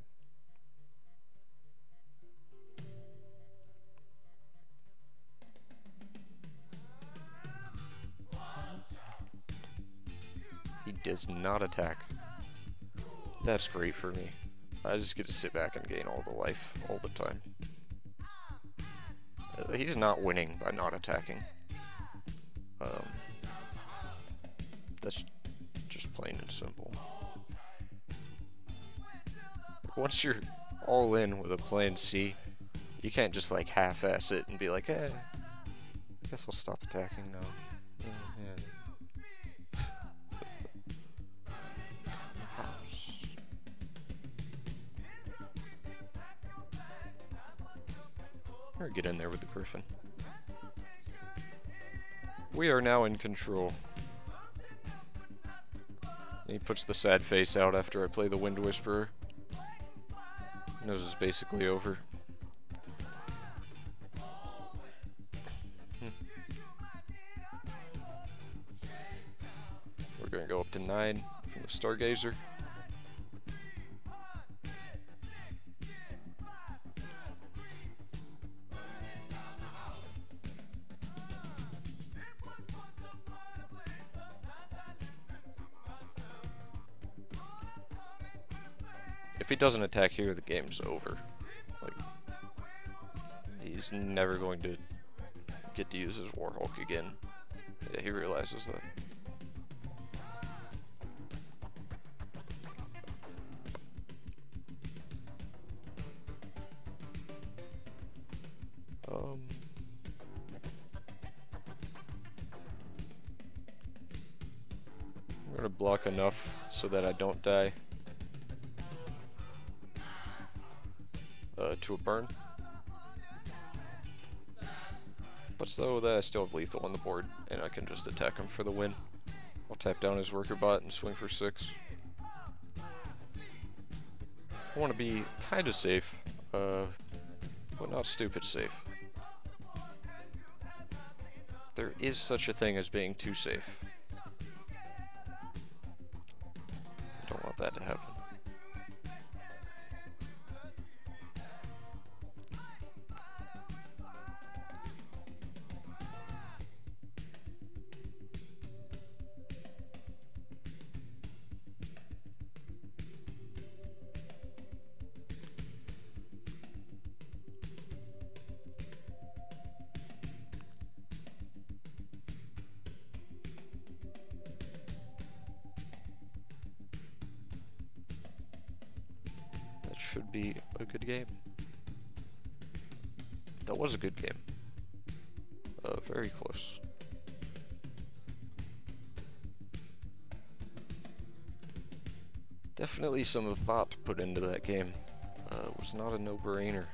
Speaker 1: does not attack. That's great for me. I just get to sit back and gain all the life all the time. He's not winning by not attacking. That's just plain and simple. Once you're all in with a plan C, you can't just like half-ass it and be like, I guess I'll stop attacking now. Or get in there with the Griffin. We are now in control. He puts the sad face out after I play the Wind Whisperer. Knows it's basically over. We're gonna go up to 9 from the Stargazer. If he doesn't attack here, the game's over. Like, he's never going to get to use his Warhawk again. Yeah, he realizes that. I'm gonna block enough so that I don't die. To a burn. But so that I still have lethal on the board, and I can just attack him for the win. I'll tap down his worker bot and swing for 6. I want to be kind of safe, but not stupid safe. There is such a thing as being too safe. I don't want that to happen. Should be a good game. That was a good game. Very close. Definitely some thought put into that game. It was not a no-brainer.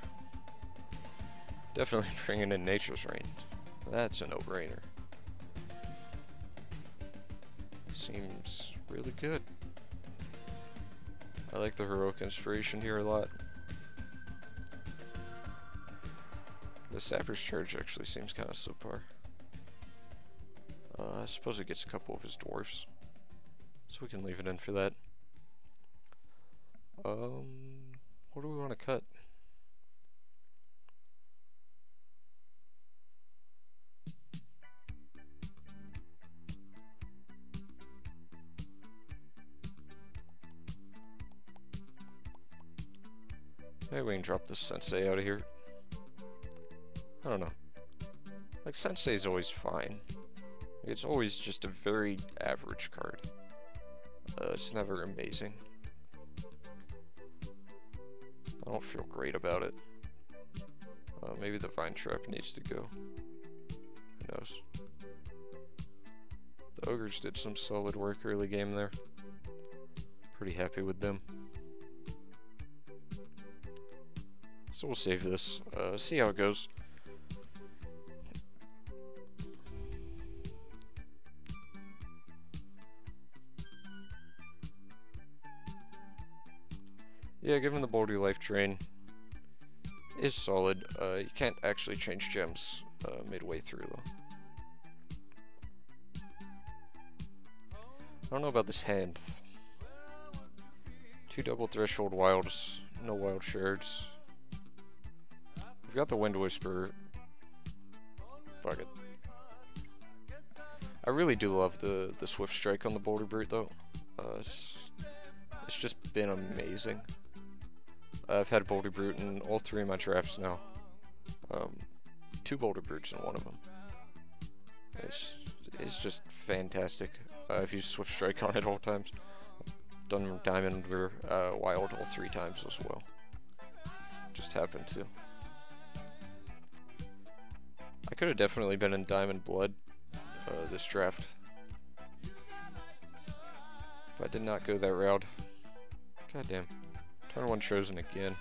Speaker 1: Definitely bringing in Nature's Reign. That's a no-brainer. Seems really good. I like the heroic inspiration here a lot. The Sapper's Charge actually seems kind of subpar. I suppose it gets a couple of his dwarfs, so we can leave it in for that. What do we want to cut? Maybe we can drop this Sensei out of here. I don't know. Like, Sensei's always fine. It's always just a very average card. It's never amazing. I don't feel great about it. Maybe the Vine Trap needs to go. Who knows? The Ogres did some solid work early game there. Pretty happy with them. So we'll save this, see how it goes. Yeah, given the Boulder Life Drain is solid. You can't actually change gems midway through though. I don't know about this hand. 2 double threshold wilds, no wild shards. We've got the Wind Whisperer. Fuck it. I really do love the Swift Strike on the Boulder Brute though. It's just been amazing. I've had Boulder Brute in all 3 of my drafts now. 2 Boulder Brutes in one of them. It's just fantastic. I've used Swift Strike on it all times. I've done Diamond or Wild all 3 times as well. Just happened to. I could have definitely been in Diamond Blood this draft. But I did not go that route. Goddamn. Turn 1 chosen again.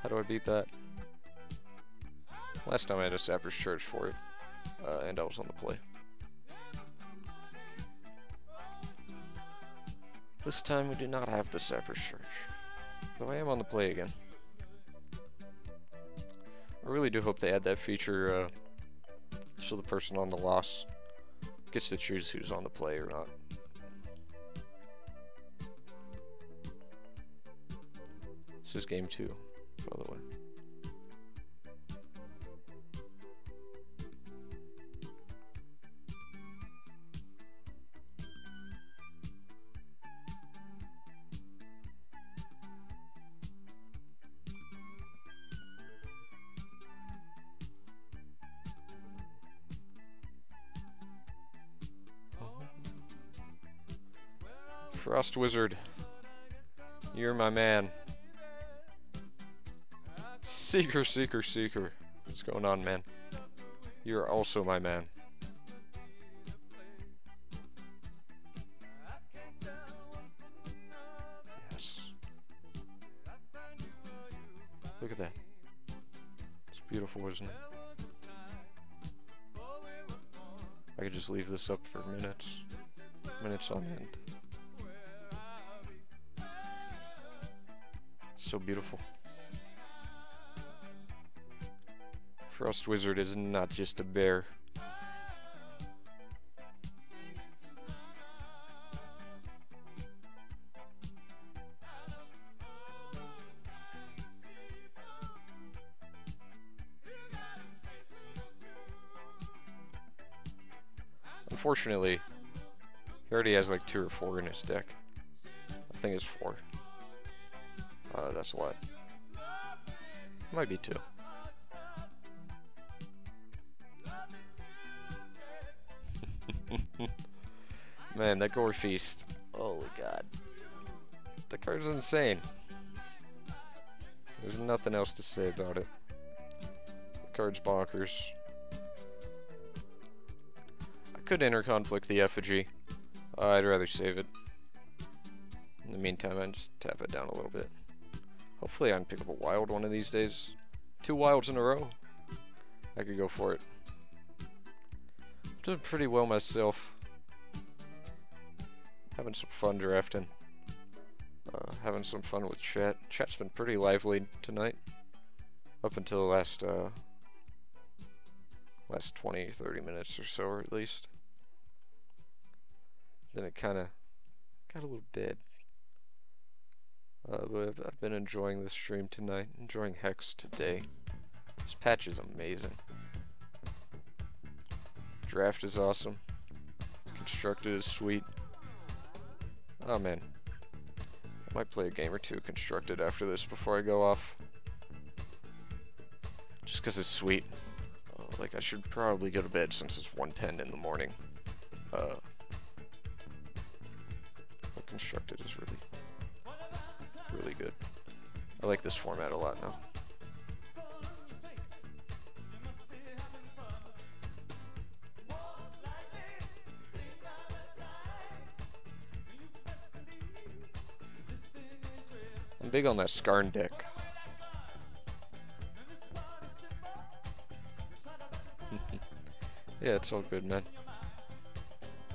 Speaker 1: How do I beat that? Last time I had a Sapper's Church for it. And I was on the play. This time we do not have the Sapper's Church. Though I am on the play again. I really do hope they add that feature so the person on the loss gets to choose who's on the play or not. This is game 2, by the way. Frost Wizard, you're my man. Seeker, Seeker, Seeker. What's going on, man? You're also my man. Yes. Look at that. It's beautiful, isn't it? I could just leave this up for minutes. Minutes on end. So beautiful. Frost Wizard is not just a bear. Unfortunately, he already has like 2 or 4 in his deck. I think it's 4. That's a lot. Might be 2. Man, that Gore Feast. Holy God. The card's insane. There's nothing else to say about it. The card's bonkers. I could interconflict the Effigy. I'd rather save it. In the meantime, I just tap it down a little bit. Hopefully I can pick up a wild one of these days. 2 wilds in a row. I could go for it. I'm doing pretty well myself. Having some fun drafting. Having some fun with chat. Chat's been pretty lively tonight. Up until the last 20, 30 minutes or so, or at least. Then it kind of got a little dead. But I've been enjoying this stream tonight, enjoying Hex today. This patch is amazing. Draft is awesome. Constructed is sweet. Oh man. I might play a game or 2 Constructed after this before I go off. Just because it's sweet. Like I should probably go to bed since it's 1:10 in the morning. But Constructed is really good. I like this format a lot now. I'm big on that Karn deck. Yeah, it's all good, man.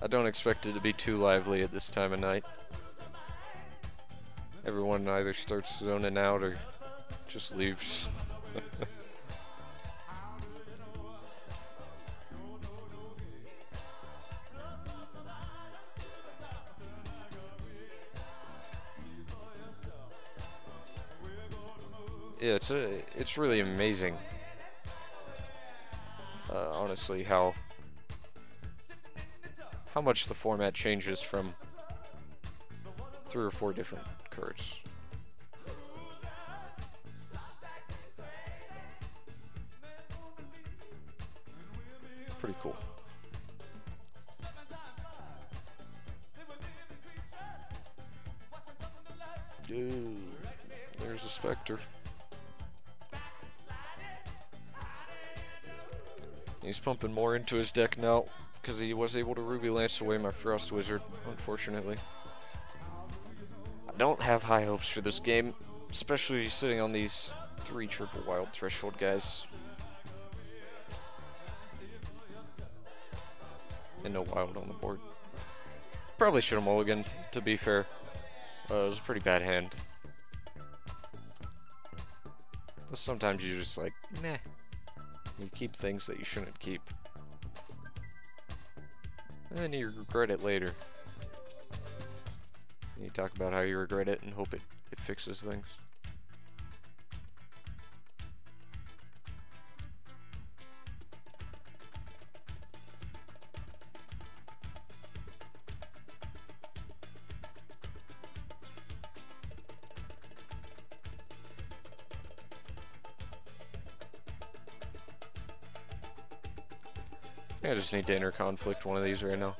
Speaker 1: I don't expect it to be too lively at this time of night. Everyone either starts zoning out or just leaves. Yeah, it's really amazing. Honestly, how much the format changes from 3 or 4 different cards. Pretty cool. Ooh, there's a Spectre. He's pumping more into his deck now because he was able to Ruby Lance away my Frost Wizard, unfortunately. I don't have high hopes for this game, especially sitting on these 3 triple wild threshold guys. And no wild on the board. Probably should have mulliganed, to be fair. It was a pretty bad hand. But sometimes you're just like, meh. You keep things that you shouldn't keep. And then you regret it later. And you talk about how you regret it and hope it fixes things. I just need to inter-conflict one of these right now.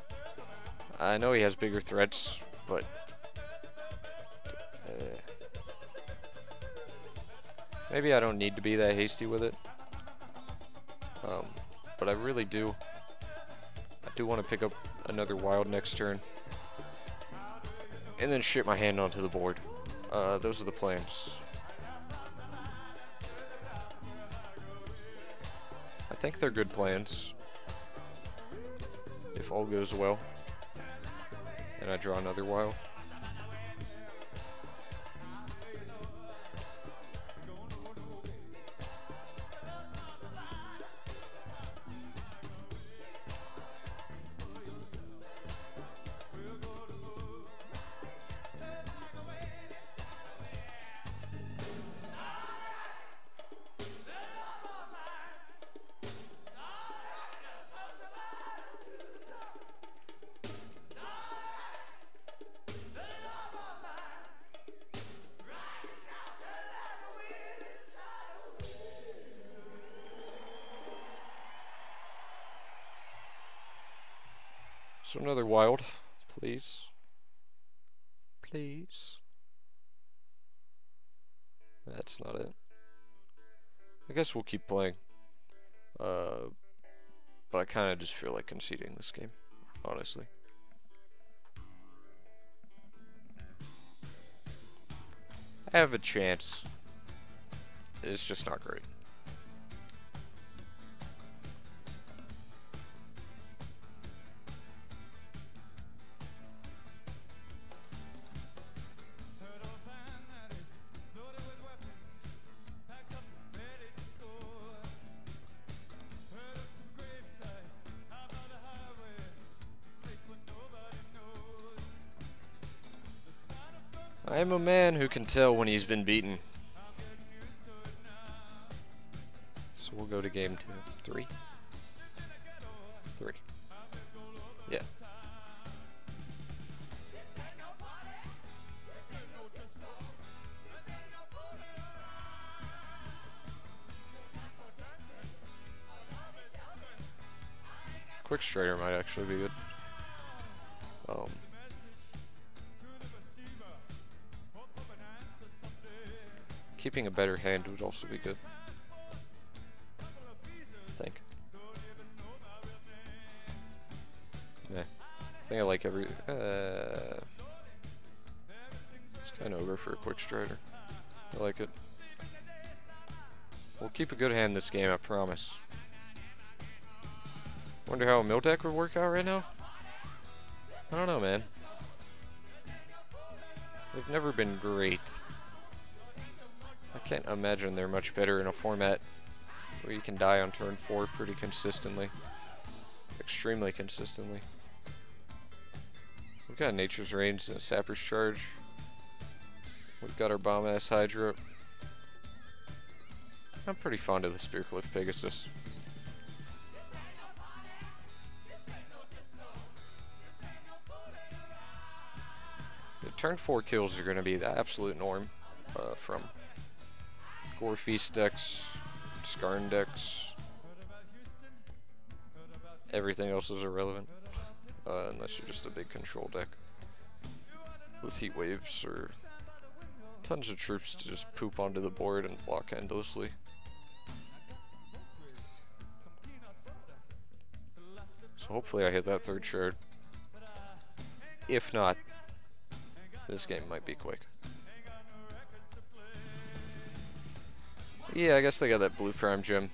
Speaker 1: I know he has bigger threats, but maybe I don't need to be that hasty with it. But I really do. I do want to pick up another wild next turn. And then ship my hand onto the board. Those are the plans. I think they're good plans. If all goes well. And I draw another wild. So another wild, please. Please. That's not it. I guess we'll keep playing. But I kind of just feel like conceding this game, honestly. I have a chance. It's just not great. I am a man who can tell when he's been beaten. So we'll go to game 2. 3? 3. Yeah. Quick Strider might actually be good. Keeping a better hand would also be good. I think. Yeah. I think I like every... It's kind of over for a Quick Strider. I like it. We'll keep a good hand this game, I promise. Wonder how a mill deck would work out right now? I don't know, man. They've never been great. I can't imagine they're much better in a format where you can die on turn 4 pretty consistently. Extremely consistently. We've got Nature's Reigns and a Sapper's Charge. We've got our bomb-ass Hydra. I'm pretty fond of the Spearcliff Pegasus. turn 4 kills are going to be the absolute norm from Gore Feast decks, Karn decks. Everything else is irrelevant, unless you're just a big control deck with heat waves or tons of troops to just poop onto the board and block endlessly. So hopefully I hit that 3rd shard. If not, this game might be quick. Yeah, I guess they got that blue prime gem.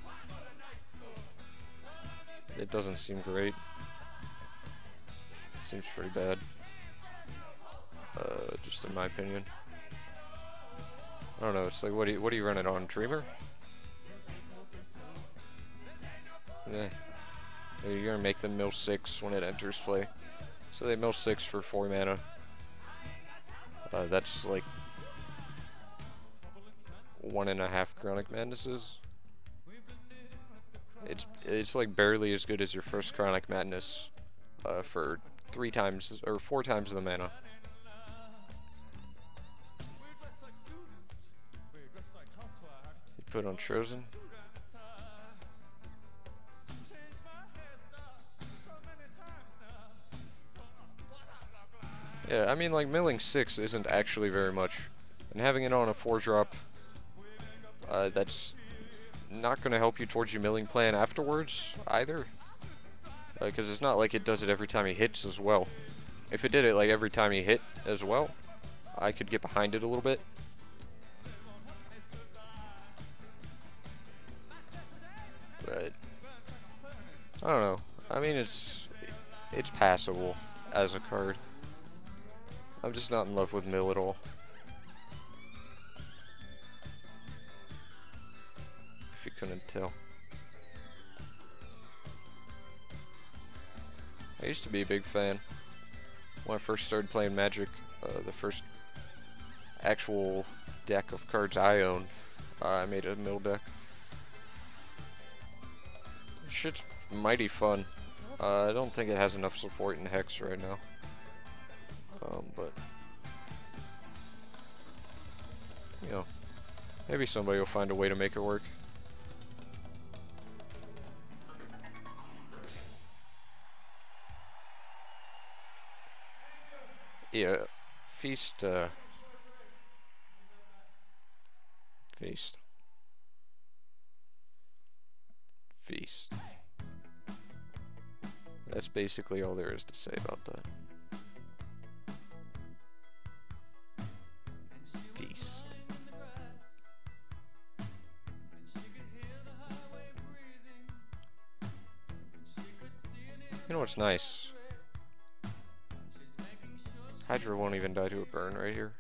Speaker 1: It doesn't seem great. Seems pretty bad. Just in my opinion. I don't know, it's like, what do you run it on? Dreamer? Yeah. You're gonna make them mill 6 when it enters play. So they mill 6 for 4 mana. That's like 1.5 Chronic Madnesses. It's like barely as good as your first Chronic Madness for 3 times or 4 times the mana. You put on Chosen. Yeah, I mean, like, milling 6 isn't actually very much, and having it on a 4-drop, that's not going to help you towards your milling plan afterwards, either, because it's not like it does it every time he hits as well. If it did it, like, every time he hit as well, I could get behind it a little bit. But, I don't know, I mean, it's passable as a card. I'm just not in love with mill at all. If you couldn't tell. I used to be a big fan. When I first started playing Magic, the first actual deck of cards I owned, I made a mill deck. Shit's mighty fun. I don't think it has enough support in Hex right now. But, you know, maybe somebody will find a way to make it work. Yeah, Feast. That's basically all there is to say about that. Feast. You know what's nice? Hydra won't even die to a burn right here.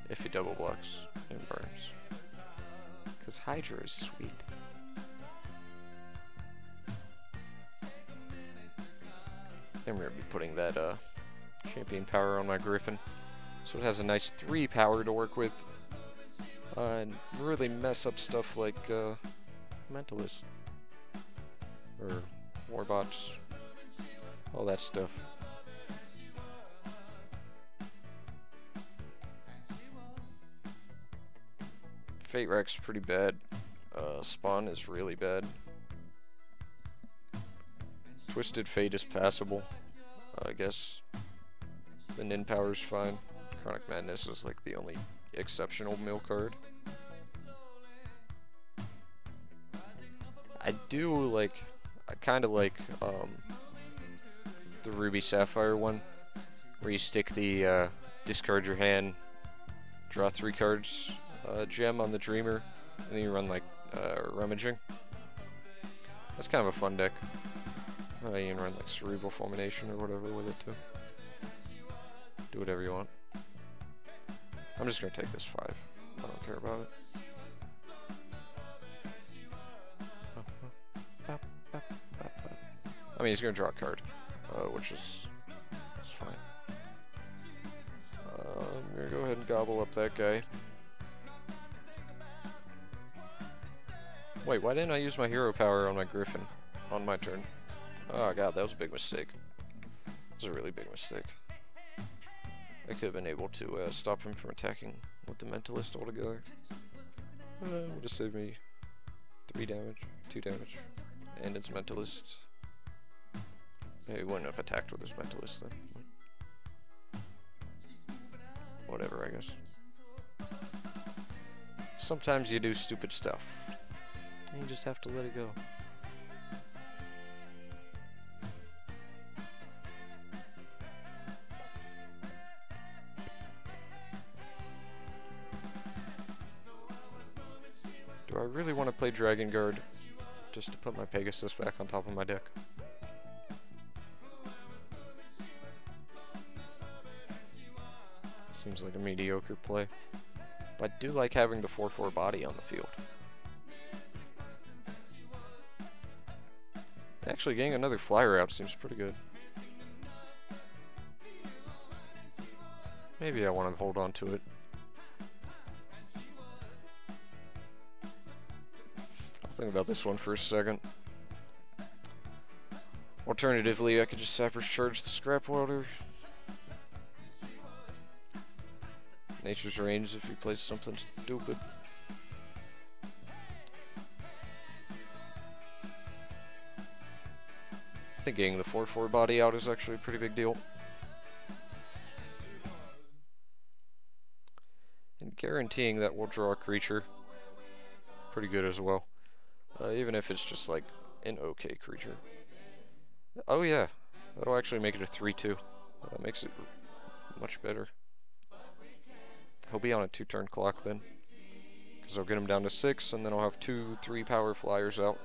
Speaker 1: If he double blocks and burns. Because Hydra is sweet. I'm going to be putting that champion power on my Griffin. So it has a nice 3 power to work with. And really mess up stuff like Mentalist. Or Warbots. All that stuff. Fate Wreck's pretty bad. Spawn is really bad. Twisted Fate is passable, I guess. The Nin Power's fine. Chronic Madness is like the only exceptional mill card. I kinda like the Ruby Sapphire one, where you stick the discard your hand, draw 3 cards, gem on the Dreamer, and then you run like Rummaging. That's kind of a fun deck. You can run like Cerebral Fulmination or whatever with it too. Do whatever you want. I'm just gonna take this 5. I don't care about it. I mean, he's gonna draw a card, which is fine. I'm gonna go ahead and gobble up that guy. Wait, why didn't I use my hero power on my Griffin on my turn? Oh god, that was a big mistake. That was a really big mistake. I could have been able to stop him from attacking with the Mentalist altogether. Would have saved me 3 damage, 2 damage, and its Mentalist. Yeah, he wouldn't have attacked with his Mentalist then. Whatever, I guess. Sometimes you do stupid stuff. And you just have to let it go. Do I really want to play Dragon Guard just to put my Pegasus back on top of my deck? Seems like a mediocre play. But I do like having the 4/4 body on the field. Actually, getting another flyer out seems pretty good. Maybe I want to hold on to it. I'll think about this one for a second. Alternatively, I could just Sappers Charge the Scrap Welder. Nature's Range if he plays something stupid. I think getting the 4/4 body out is actually a pretty big deal. And guaranteeing that we'll draw a creature. Pretty good as well. Even if it's just like an okay creature. Oh yeah, that'll actually make it a 3/2. That makes it much better. He'll be on a 2-turn clock then. Because I'll get him down to 6, and then I'll have 2 3-power flyers out.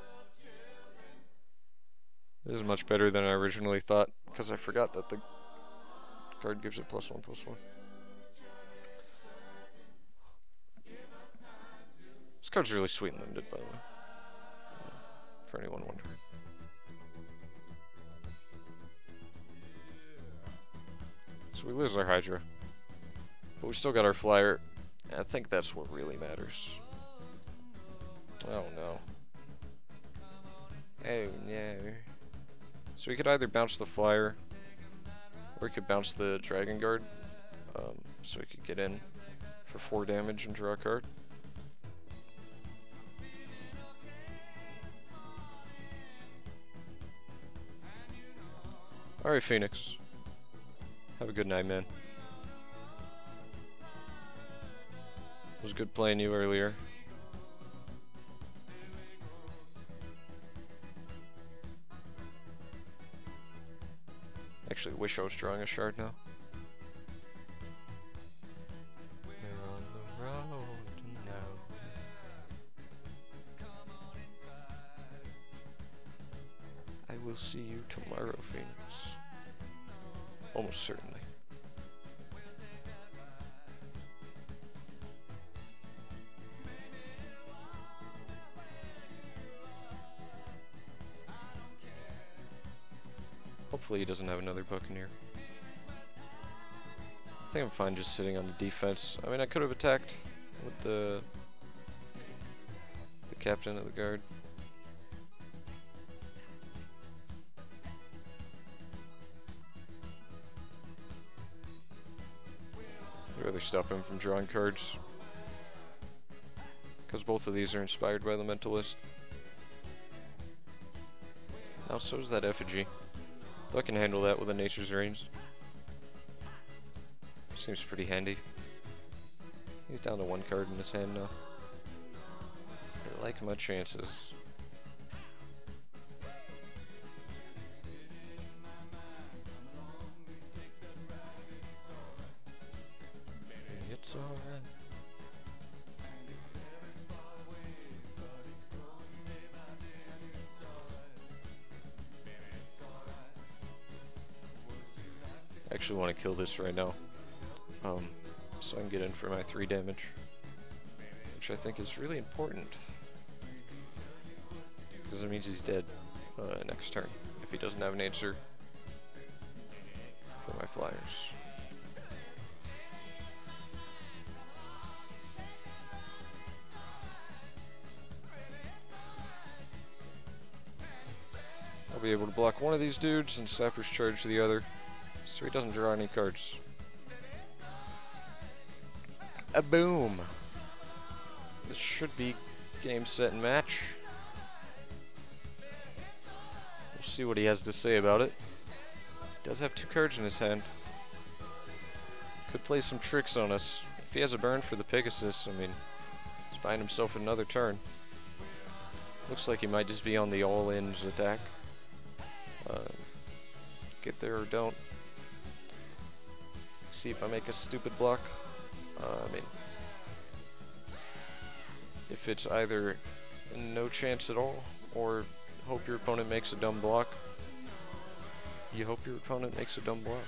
Speaker 1: This is much better than I originally thought, because I forgot that the card gives it +1/+1. This card's really sweet and limited, by the way. For anyone wondering. So we lose our Hydra. But we still got our flyer. I think that's what really matters. Oh no. Oh no. So we could either bounce the flyer, or we could bounce the Dragon Guard. So we could get in for 4 damage and draw a card. Alright, Phoenix. Have a good night, man. It was good playing you earlier. Actually, wish I was drawing a shard now. We're on the road now. I will see you tomorrow, Phoenix. Almost certainly. Hopefully he doesn't have another Buccaneer. I think I'm fine just sitting on the defense. I mean, I could have attacked with the captain of the guard. I'd rather stop him from drawing cards, because both of these are inspired by the Mentalist. Now so is that Effigy. Though I can handle that with a Nature's Range. Seems pretty handy. He's down to 1 card in his hand now. I like my chances. It's alright. I actually want to kill this right now, so I can get in for my 3 damage, which I think is really important, because it means he's dead next turn, if he doesn't have an answer for my flyers. I'll be able to block one of these dudes and Sappers Charge the other, so he doesn't draw any cards. A boom. This should be game, set, and match. We'll see what he has to say about it. He does have 2 cards in his hand. Could play some tricks on us. If he has a burn for the Pegasus, I mean, he's buying himself another turn. Looks like he might just be on the all-ins attack. Get there or don't. See if I make a stupid block. I mean, if it's either no chance at all, or hope your opponent makes a dumb block, you hope your opponent makes a dumb block.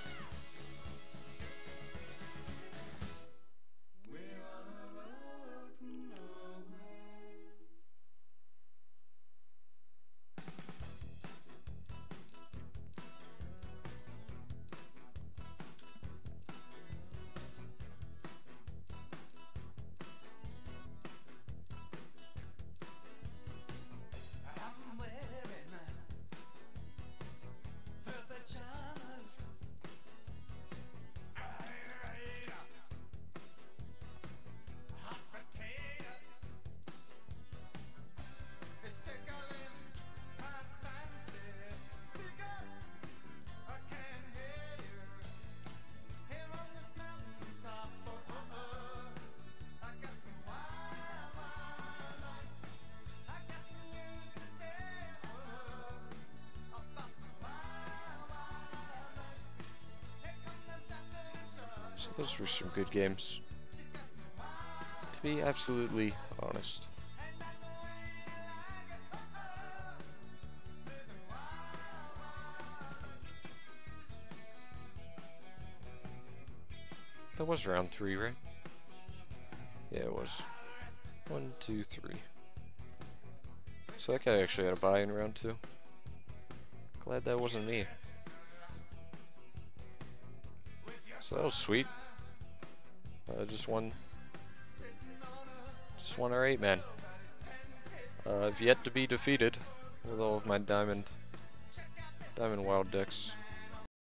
Speaker 1: So those were some good games, to be absolutely honest. That was round 3, right? Yeah, it was. 1, 2, 3. So that guy actually had a bye in round 2. Glad that wasn't me. So that was sweet. Just won our 8-man. I've yet to be defeated with all of my diamond wild decks.